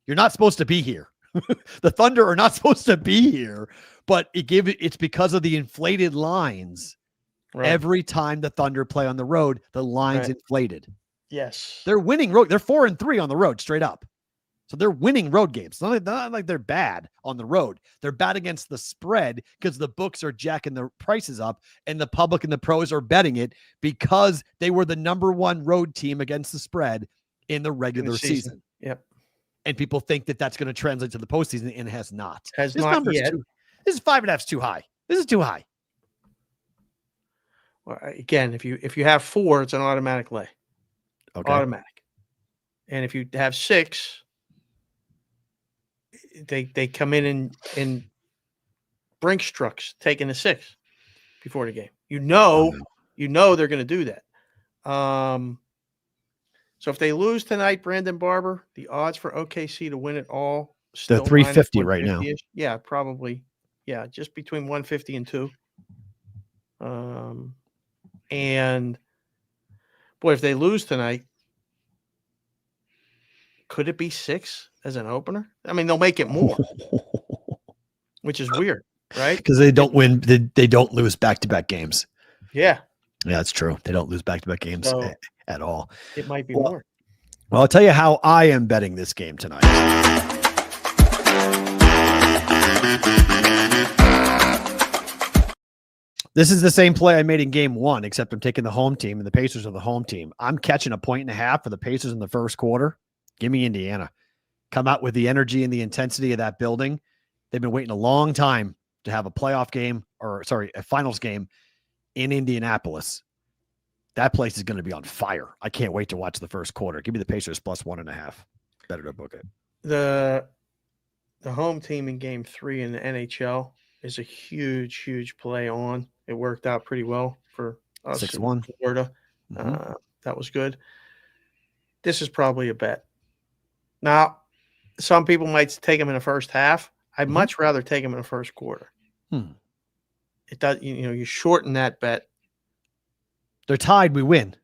E: You're not supposed to be here. The Thunder are not supposed to be here, but it's because of the inflated lines. Right. Every time the Thunder play on the road, the line's inflated.
F: Yes.
E: They're winning road. They're 4-3 on the road straight up. So they're winning road games. Not like they're bad on the road. They're bad against the spread because the books are jacking the prices up and the public and the pros are betting it because they were the number 1 road team against the spread in the regular season.
F: Yep.
E: And people think that that's going to translate to the postseason, and it has not.
F: This not yet.
E: This is 5.5 is too high. This is too high.
F: Well, again, if you have 4, it's an automatic lay.
E: Okay.
F: Automatic. And if you have 6, they come in Brinks trucks taking the 6 before the game. You know they're going to do that. So if they lose tonight, Brandon Barber, the odds for OKC to win it all still
E: 350 right now.
F: Yeah, probably. Yeah, just between 150 and 2. And boy, if they lose tonight, could it be 6 as an opener? I mean, they'll make it more, which is weird, right?
E: Because they don't win. They don't lose back-to-back games.
F: Yeah.
E: Yeah, that's true. They don't lose back-to-back games at all.
F: It might be more.
E: Well, I'll tell you how I am betting this game tonight. This is the same play I made in game 1, except I'm taking the home team, and the Pacers are the home team. I'm catching 1.5 for the Pacers in the first quarter. Give me Indiana. Come out with the energy and the intensity of that building. They've been waiting a long time to have a finals game in Indianapolis. That place is going to be on fire. I can't wait to watch the first quarter. Give me the Pacers plus 1.5. Better to book it.
F: The home team in Game 3 in the NHL is a huge play on. It worked out pretty well for us
E: 6-1.
F: in Florida. That was good. This is probably a bet. Now, some people might take them in the first half. I'd much rather take them in the first quarter. It does, you shorten that bet.
E: They're tied, we win.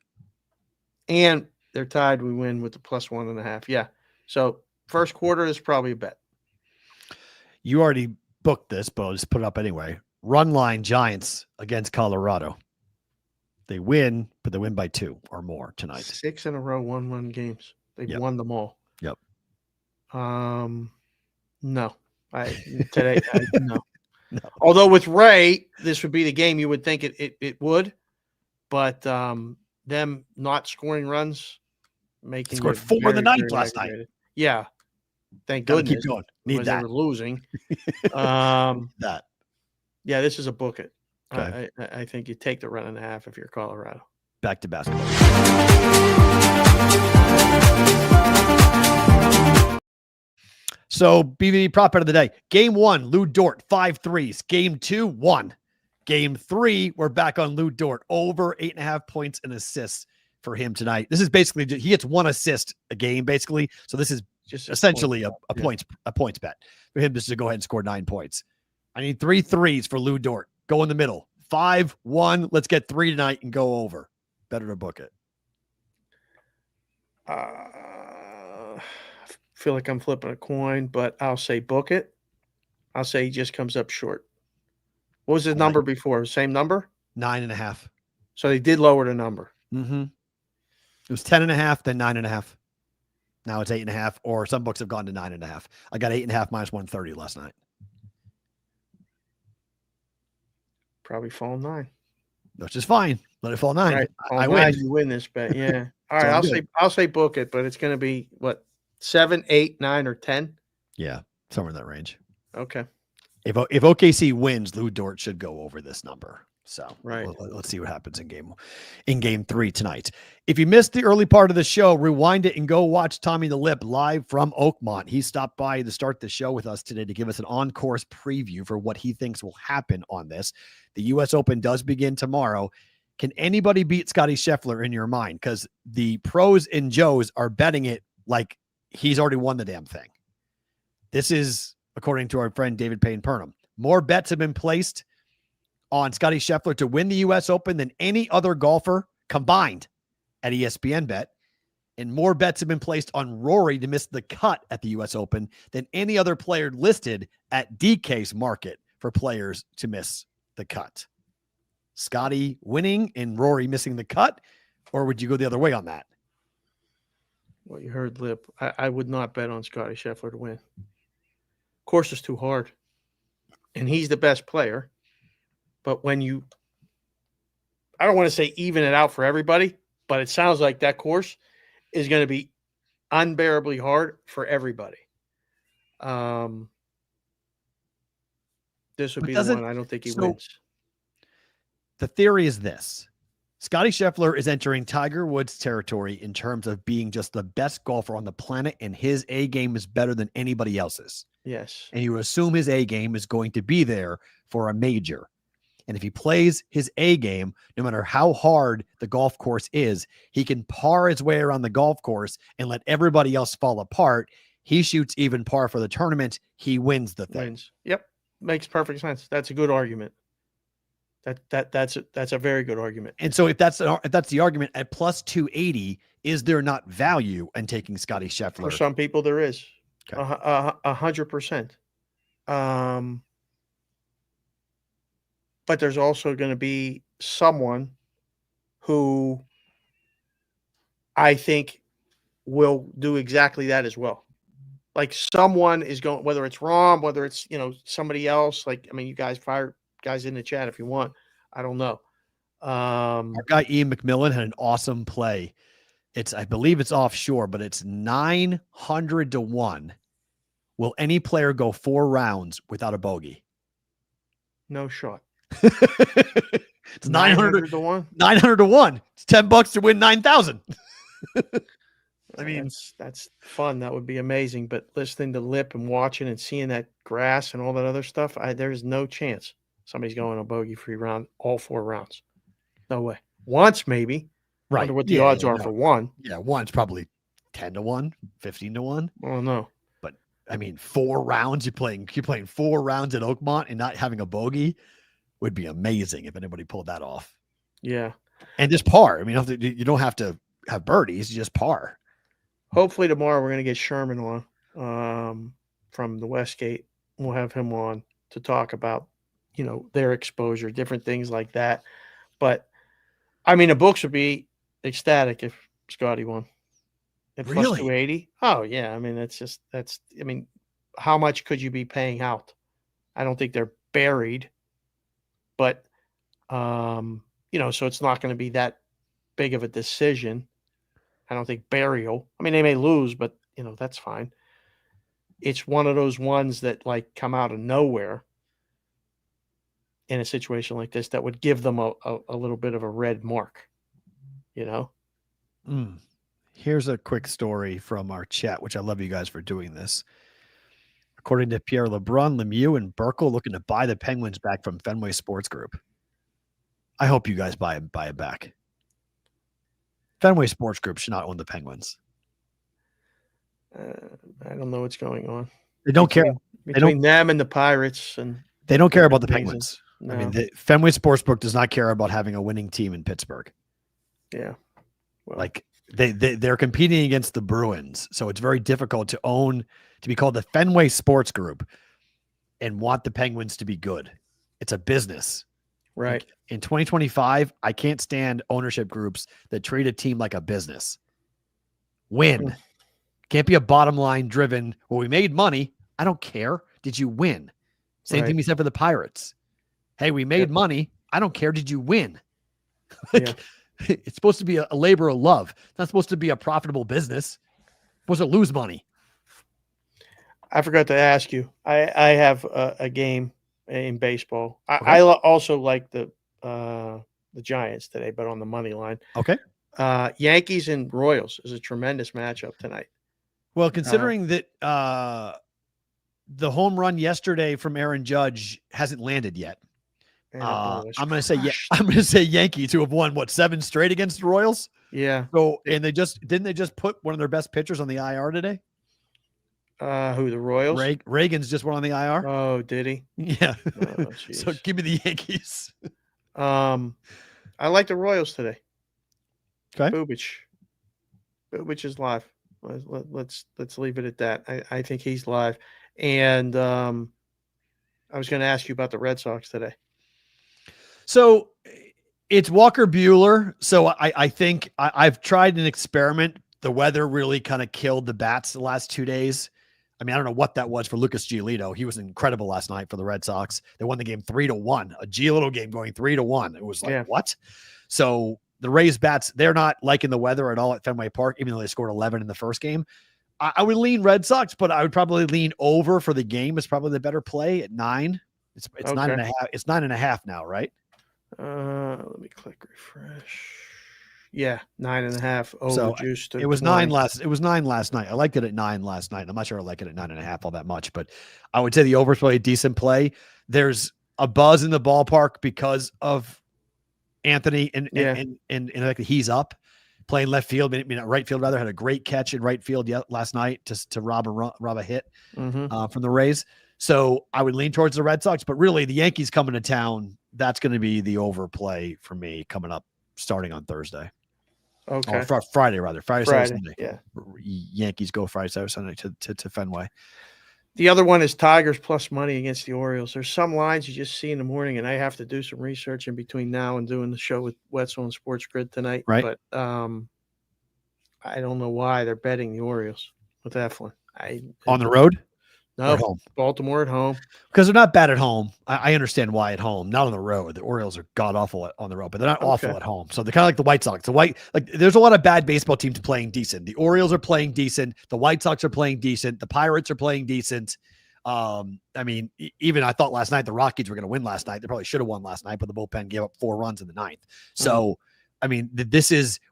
F: And they're tied, we win with the +1.5. Yeah. So first quarter is probably a bet.
E: You already booked this, but I'll just put it up anyway. Run line Giants against Colorado. They win, but they win by 2 or more tonight.
F: 6 in a row, 1-1 games. They've won them all.
E: Yep.
F: No. No. No. Although with Ray, this would be the game you would think it would, but them not scoring runs, making
E: scored 4 in the ninth last night.
F: Yeah, thank
E: Gotta
F: goodness.
E: keep going. Need that.
F: They were losing.
E: That.
F: Yeah, this is a book it.
E: Okay.
F: I think you take the 1.5 if you're Colorado.
E: Back to basketball. So BVB prop bet of the day. Game 1, Lou Dort, 5 threes. Game 2, 1. Game 3, we're back on Lou Dort. Over 8.5 points and assists for him tonight. This is basically, he gets 1 assist a game, basically. So this is just essentially a points bet for him just to go ahead and score 9 points. I need 3 threes for Lou Dort. Go in the middle. 5-1. Let's get 3 tonight and go over. Better to book it.
F: Feel like I'm flipping a coin, but I'll say book it. I'll say he just comes up short. What was his number before? Same number?
E: 9.5.
F: So they did lower the number.
E: It was 10.5, then 9.5. Now it's 8.5, or some books have gone to 9.5. I got 8.5 minus 130 last night.
F: Probably fall 9.
E: Which is fine. Let it fall 9.
F: Right.
E: I
F: win.
E: win.
F: You win this bet. Yeah. All right. I'll say book it, but it's going to be what? 7, 8, 9, or 10?
E: Yeah, somewhere in that range.
F: Okay.
E: If OKC wins, Lou Dort should go over this number. So
F: right.
E: Let's see what happens in game 3 tonight. If you missed the early part of the show, rewind it and go watch Tommy the Lip live from Oakmont. He stopped by to start the show with us today to give us an on-course preview for what he thinks will happen on this. The U.S. Open does begin tomorrow. Can anybody beat Scottie Scheffler in your mind? Because the pros and Joes are betting it like he's already won the damn thing. This is, according to our friend David Payne Purnham, more bets have been placed on Scottie Scheffler to win the U.S. Open than any other golfer combined at ESPN Bet. And more bets have been placed on Rory to miss the cut at the U.S. Open than any other player listed at DK's market for players to miss the cut. Scottie winning and Rory missing the cut, or would you go the other way on that?
F: Well, you heard Lip. I would not bet on Scottie Scheffler to win. Course is too hard. And he's the best player. But when you, I don't want to say even it out for everybody, but it sounds like that course is going to be unbearably hard for everybody. This would be the one I don't think he wins.
E: The theory is this. Scottie Scheffler is entering Tiger Woods territory in terms of being just the best golfer on the planet, and his A game is better than anybody else's.
F: Yes.
E: And you assume his A game is going to be there for a major. And if he plays his A game, no matter how hard the golf course is, he can par his way around the golf course and let everybody else fall apart. He shoots even par for the tournament. He wins the thing.
F: Wins. Yep. Makes perfect sense. That's a good argument. That's a very good argument.
E: And so if that's the argument at plus 280, is there not value in taking Scottie Scheffler?
F: For some people, there is.
E: Okay.
F: 100%. But there's also going to be someone who I think will do exactly that as well. Like someone is going, whether it's Rom, whether it's, somebody else, you guys fire guys in the chat if you want. I don't know.
E: Our guy Ian McMillan had an awesome play. I believe it's offshore, but it's 900 to 1. Will any player go 4 rounds without a bogey?
F: No shot.
E: It's 900 to 1. 900 to 1. It's $10 to win 9,000. I mean,
F: that's fun. That would be amazing. But listening to Lip and watching and seeing that grass and all that other stuff, there's no chance somebody's going a bogey-free round all 4 rounds. No way. Once maybe.
E: right.
F: Wonder what the odds are for one.
E: Yeah, one's probably 10-1, 15-1.
F: Oh no.
E: But I mean, 4 rounds. You're playing 4 rounds at Oakmont and not having a bogey would be amazing if anybody pulled that off.
F: Yeah.
E: And just par. I mean, you don't have to have birdies, just par.
F: Hopefully tomorrow we're going to get Sherman on from the Westgate. We'll have him on to talk about, their exposure, different things like that. But I mean, the books would be ecstatic if Scotty won. At plus
E: Really?
F: 280. Oh yeah. I mean, how much could you be paying out? I don't think they're buried, but so it's not going to be that big of a decision. I don't think burial. I mean, they may lose, but that's fine. It's one of those ones that like come out of nowhere in a situation like this that would give them a little bit of a red mark,
E: Here's a quick story from our chat, which I love you guys for doing this. According to Pierre LeBrun, Lemieux and Burkle looking to buy the Penguins back from Fenway Sports Group. I hope you guys buy it back. Fenway Sports Group should not own the Penguins.
F: I don't know what's going on.
E: They don't care
F: between them and the Pirates, and
E: they don't care about the Penguins.
F: No.
E: I mean, the Fenway Sportsbook does not care about having a winning team in Pittsburgh.
F: Yeah, well,
E: like they're competing against the Bruins, so it's very difficult to be called the Fenway Sports Group and want the Penguins to be good. It's a business.
F: Right.
E: Like in 2025, I can't stand ownership groups that treat a team like a business. Win. Can't be a bottom line driven. Well, we made money. I don't care. Did you win? Same thing we said for the Pirates. Hey, we made money. I don't care. Did you win? It's supposed to be a labor of love. It's not supposed to be a profitable business. It's supposed to lose money.
F: I forgot to ask you. I have a game in baseball. I also like the Giants today, but on the money line.
E: Okay.
F: Yankees and Royals is a tremendous matchup tonight.
E: Well, considering that the home run yesterday from Aaron Judge hasn't landed yet, I'm going to say Yankees, who have won 7 straight against the Royals.
F: Yeah.
E: So, and didn't they just put one of their best pitchers on the IR today?
F: Who, the Royals?
E: Reagan's just went on the IR.
F: Oh, did he?
E: Yeah. So give me the Yankees.
F: I like the Royals today.
E: Okay.
F: Bubich is live. Let's leave it at that. I think he's live. And I was going to ask you about the Red Sox today.
E: So it's Walker Buehler. So I think I've tried an experiment. The weather really kind of killed the bats the last 2 days. I mean, I don't know what that was for Lucas Giolito. He was incredible last night for the Red Sox. They won the game 3-1, a Giolito game going 3-1. It was like, what? So the Rays bats, they're not liking the weather at all at Fenway Park, even though they scored 11 in the first game. I would lean Red Sox, but I would probably lean over for the game. It's probably the better play at 9. It's 9.5. It's 9.5 now, right?
F: Let me click refresh. Yeah, 9.5 over
E: so
F: juice.
E: It was 9 last. It was 9 last night. I liked it at 9 last night. I'm not sure I like it at 9.5 all that much, but I would say the over is probably a decent play. There's a buzz in the ballpark because of Anthony and the fact that he's up playing left field. I mean, right field rather had a great catch in right field last night to rob a hit from the Rays. So I would lean towards the Red Sox, but really the Yankees coming to town. That's going to be the overplay for me coming up starting on Thursday.
F: Okay.
E: Or Friday, rather. Friday, Sunday.
F: Yeah.
E: Yankees go Friday, Saturday, Sunday to Fenway.
F: The other one is Tigers plus money against the Orioles. There's some lines you just see in the morning, and I have to do some research in between now and doing the show with Wetzel and Sports Grid tonight.
E: Right.
F: But I don't know why they're betting the Orioles with Eflin.
E: On the road?
F: No, at home. Baltimore at home.
E: Because they're not bad at home. I understand why at home, not on the road. The Orioles are god awful on the road, but they're not awful at home. So they're kind of like the White Sox. There's a lot of bad baseball teams playing decent. The Orioles are playing decent. The White Sox are playing decent. The Pirates are playing decent. I mean, even I thought last night the Rockies were going to win last night. They probably should have won last night, but the bullpen gave up 4 runs in the 9th. So I mean,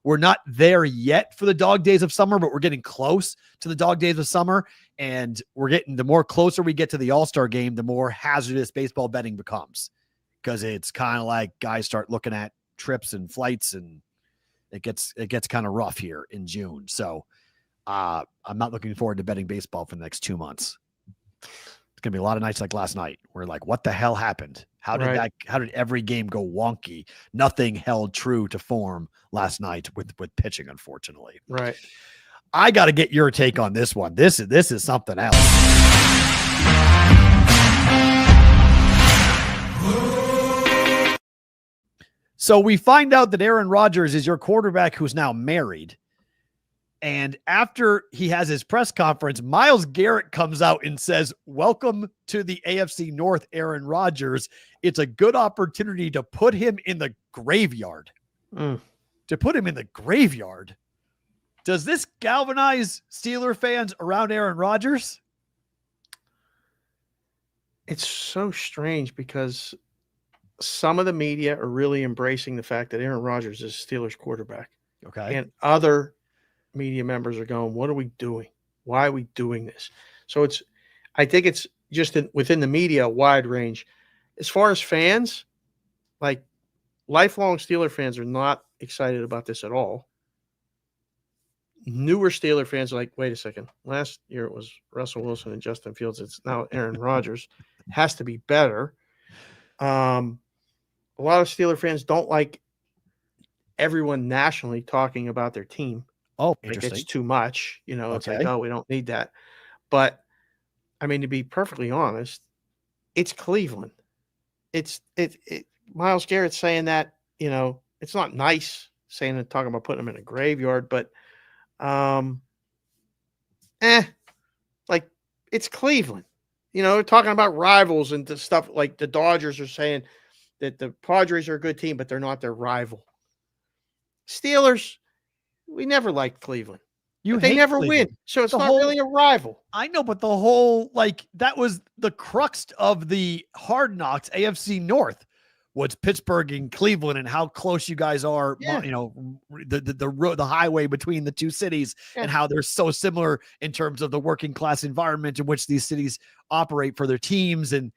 E: we're not there yet for the dog days of summer, but we're getting close to the dog days of summer. And the more closer we get to the All-Star game, the more hazardous baseball betting becomes, because it's kind of like guys start looking at trips and flights, and it gets kind of rough here in June. So I'm not looking forward to betting baseball for the next 2 months. It's going to be a lot of nights like last night. We're like, what the hell happened? How did every game go wonky? Nothing held true to form last night with pitching, unfortunately.
F: Right.
E: I got to get your take on this one. This is something else. So we find out that Aaron Rodgers is your quarterback who's now married. And after he has his press conference, Myles Garrett comes out and says, "Welcome to the AFC North, Aaron Rodgers. It's a good opportunity to put him in the graveyard." To put him in the graveyard. Does this galvanize Steeler fans around Aaron Rodgers?
F: It's so strange because some of the media are really embracing the fact that Aaron Rodgers is Steelers quarterback.
E: Okay.
F: And other media members are going, what are we doing? Why are we doing this? So I think it's just within the media, a wide range. As far as fans, like lifelong Steeler fans are not excited about this at all. Newer Steeler fans are like, wait a second. Last year it was Russell Wilson and Justin Fields. It's now Aaron Rodgers. Has to be better. A lot of Steeler fans don't like everyone nationally talking about their team.
E: Oh,
F: like
E: interesting.
F: it's too much. It's
E: Okay.
F: like, oh, we don't need that. But I mean, to be perfectly honest, it's Cleveland. Myles Garrett saying that, it's not nice talking about putting him in a graveyard, but like it's Cleveland. Talking about rivals and the stuff, like the Dodgers are saying that the Padres are a good team, but they're not their rival. Steelers, we never liked Cleveland. They never
E: Cleveland.
F: win, so it's not really a rival.
E: I know, but the whole, that was the crux of the Hard Knocks AFC North was Pittsburgh and Cleveland and how close you guys are,
F: Yeah.
E: the road, the highway between the two cities, and how they're so similar in terms of the working class environment in which these cities operate for their teams. And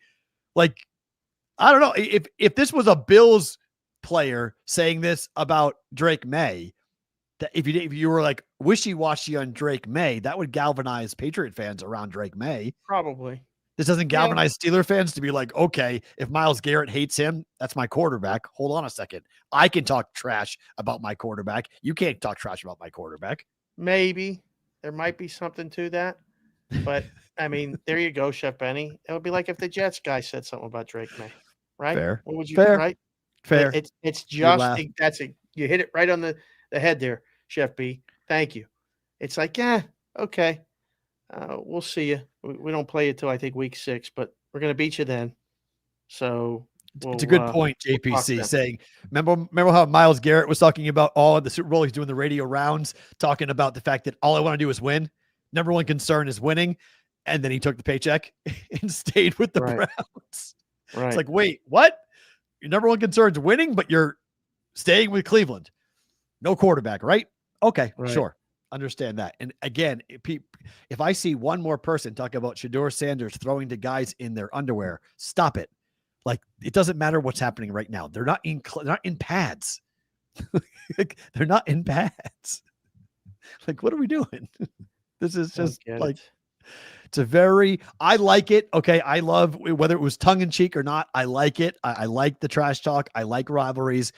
E: I don't know if this was a Bills player saying this about Drake May, that if you were like wishy-washy on Drake May, that would galvanize Patriot fans around Drake May.
F: Probably.
E: This doesn't galvanize Steeler fans to be like, okay, if Myles Garrett hates him, that's my quarterback. Hold on a second. I can talk trash about my quarterback. You can't talk trash about my quarterback.
F: Maybe there might be something to that. But I mean, there you go, Chef Benny. It would be like if the Jets guy said something about Drake May, right?
E: Fair.
F: What would you
E: Fair.
F: right?
E: Fair.
F: It's just you hit it right on the head there, Chef B. Thank you. It's like, okay. We'll see you. We don't play it till I think week 6, but we're going to beat you then. So
E: it's a good point, JPC, saying, remember how Myles Garrett was talking about all of the Super Bowl? He's doing the radio rounds, talking about the fact that all I want to do is win. Number one concern is winning. And then he took the paycheck and stayed with the Browns.
F: Right.
E: It's like, wait, what? Your number one concern is winning, but you're staying with Cleveland. No quarterback, right? Okay, sure. Understand that. And again, if I see one more person talk about Shedeur Sanders throwing to guys in their underwear, stop it. Like, it doesn't matter what's happening right now. They're not in pads. They're not in pads. Like, what are we doing? This is just like, I like it. Okay. I love whether it was tongue in cheek or not. I like it. I like the trash talk. I like rivalries.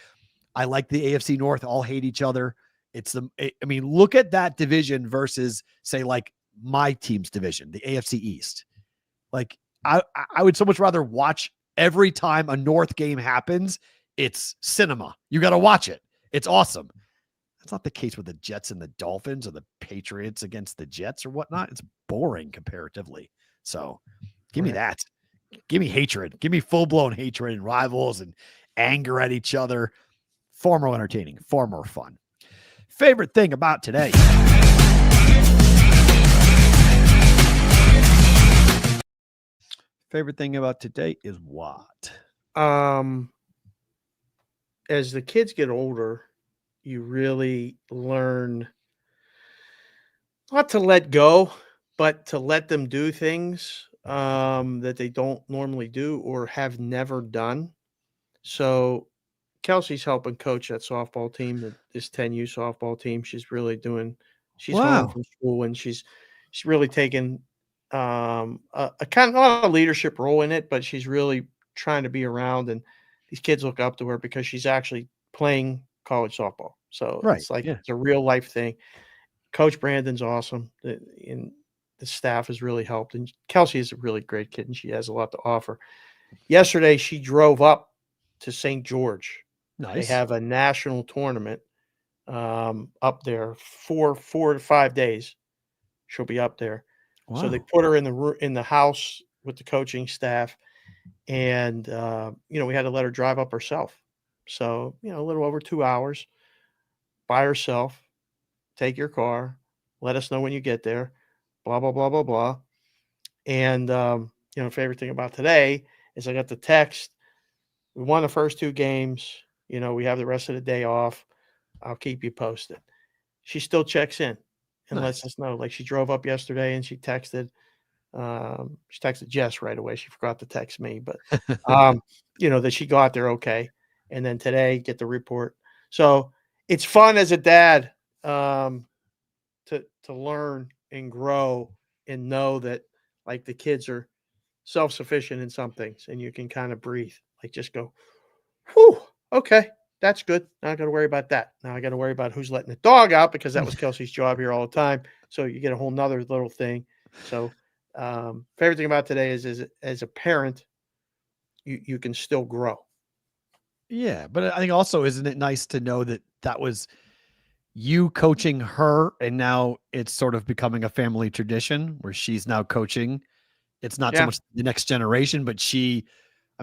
E: I like the AFC North all hate each other. Look at that division versus, say, like my team's division, the AFC East. Like, I would so much rather watch every time a North game happens. It's cinema. You got to watch it. It's awesome. That's not the case with the Jets and the Dolphins or the Patriots against the Jets or whatnot. It's boring comparatively. So give me that. Give me hatred. Give me full-blown hatred and rivals and anger at each other. Far more entertaining, far more fun. Favorite thing about today. Favorite thing about today is what?
F: As the kids get older, you really learn not to let go, but to let them do things that they don't normally do or have never done. So Kelsey's helping coach that softball team, this 10U softball team. She's really doing. She's home
E: Wow.
F: from school and she's really taken a kind of not a leadership role in it, but she's really trying to be around. And these kids look up to her because she's actually playing college softball. So
E: Right.
F: it's like
E: Yeah.
F: it's a real life thing. Coach Brandon's awesome, and the staff has really helped. And Kelsey is a really great kid, and she has a lot to offer. Yesterday, she drove up to St. George.
E: Nice.
F: They have a national tournament up there for 4 to 5 days. She'll be up there.
E: Wow.
F: So they put her in the house with the coaching staff, and we had to let her drive up herself. So a little over 2 hours by herself. Take your car. Let us know when you get there. Blah blah blah blah blah. And favorite thing about today is I got the text. We won the first 2 games. We have the rest of the day off. I'll keep you posted. She still checks in and lets us know. Like she drove up yesterday and she texted Jess right away. She forgot to text me, but that she got there okay. And then today get the report. So it's fun as a dad to learn and grow and know that like the kids are self-sufficient in some things and you can kind of breathe, like just go, whew, okay, that's good. Now I got to worry about that. Now I got to worry about who's letting the dog out because that was Kelsey's job here all the time. So you get a whole nother little thing. So favorite thing about today is as a parent, you can still grow.
E: Yeah. But I think also, isn't it nice to know that was you coaching her and now it's sort of becoming a family tradition where she's now coaching. It's not so much the next generation, but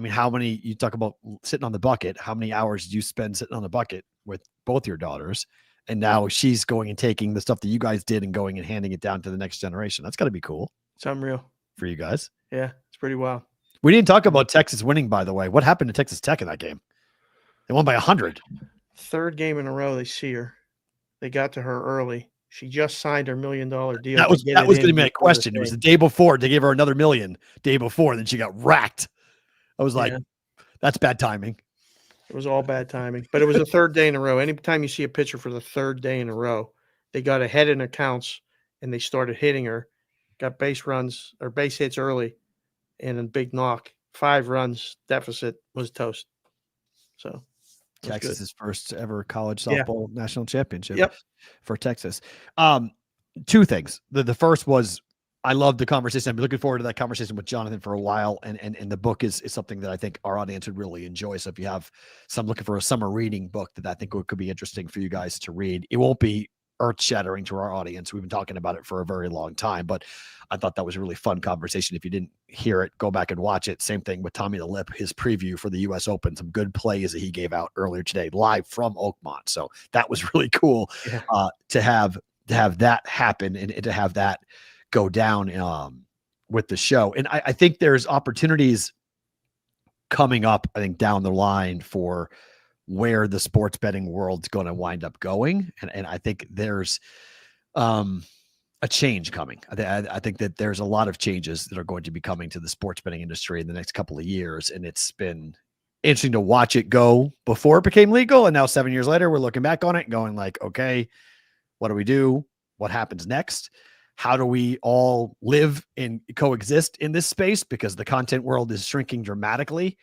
E: how many, you talk about sitting on the bucket, how many hours do you spend sitting on the bucket with both your daughters? And now she's going and taking the stuff that you guys did and going and handing it down to the next generation. That's gotta be cool.
F: It's unreal
E: for you guys.
F: Yeah. It's pretty wild.
E: We didn't talk about Texas winning, by the way. What happened to Texas Tech in that game? They won by 100.
F: 3rd game in a row. They see her. They got to her early. She just signed her $1 million deal.
E: That was going to be my question. It was the day before. They gave her another $1 million day before. Then she got racked. I was like, that's bad timing.
F: It was all bad timing. But it was the 3rd day in a row. Anytime you see a pitcher for the 3rd day in a row, they got ahead in accounts and they started hitting her. Got base runs or base hits early and a big knock. 5 runs deficit was toast. So
E: Texas's first ever college softball national championship for Texas. 2 things. The first was I love the conversation. I've been looking forward to that conversation with Jonathan for a while. And the book is something that I think our audience would really enjoy. So if you have some looking for a summer reading book that I think could be interesting for you guys to read, it won't be earth shattering to our audience. We've been talking about it for a very long time, but I thought that was a really fun conversation. If you didn't hear it, go back and watch it. Same thing with Tommy the Lip, his preview for the US Open, some good plays that he gave out earlier today, live from Oakmont. So that was really cool to have that happen and to have that go down with the show. And I think there's opportunities coming up, I think down the line for where the sports betting world's going to wind up going. And I think there's a change coming. I think that there's a lot of changes that are going to be coming to the sports betting industry in the next couple of years. And it's been interesting to watch it go before it became legal. And now 7 years later, we're looking back on it and going like, okay, what do we do? What happens next? How do we all live and coexist in this space? Because the content world is shrinking dramatically.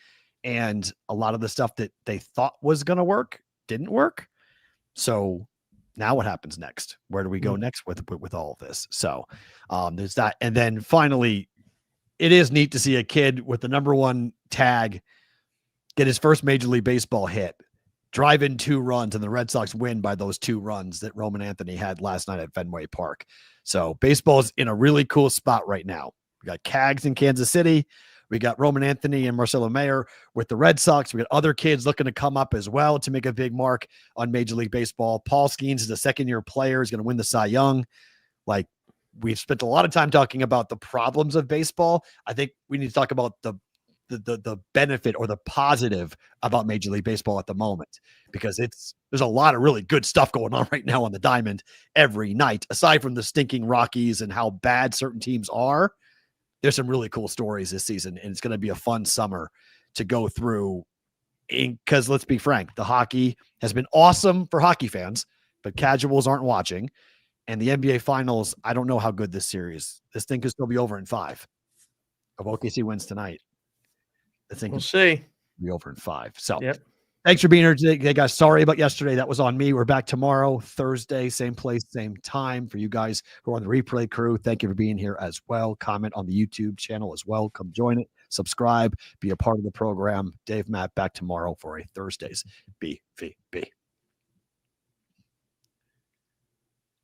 E: And a lot of the stuff that they thought was going to work didn't work. So now what happens next? Where do we go next with all of this? So there's that. And then finally, it is neat to see a kid with the #1 tag get his first Major League Baseball hit, drive in 2 runs, and the Red Sox win by those 2 runs that Roman Anthony had last night at Fenway Park. So baseball's in a really cool spot right now. We got Cags in Kansas City. We got Roman Anthony and Marcelo Mayer with the Red Sox. We got other kids looking to come up as well to make a big mark on Major League Baseball. Paul Skeens is a second-year player. He's going to win the Cy Young. Like, we've spent a lot of time talking about the problems of baseball. I think we need to talk about the the benefit or the positive about Major League Baseball at the moment, because there's a lot of really good stuff going on right now on the diamond every night. Aside from the stinking Rockies and how bad certain teams are, there's some really cool stories this season, and it's going to be a fun summer to go through. Because let's be frank, the hockey has been awesome for hockey fans, but casuals aren't watching. And the NBA Finals, I don't know how good this thing could still be over in 5. If OKC wins tonight, I think
F: we'll see.
E: Be over in 5. So
F: yep.
E: Thanks for being here today, guys. Sorry about yesterday. That was on me. We're back tomorrow, Thursday, same place, same time. For you guys who are on the replay crew, thank you for being here as well. Comment on the YouTube channel as well. Come join it. Subscribe. Be a part of the program. Dave, Matt, back tomorrow for a Thursday's BVB.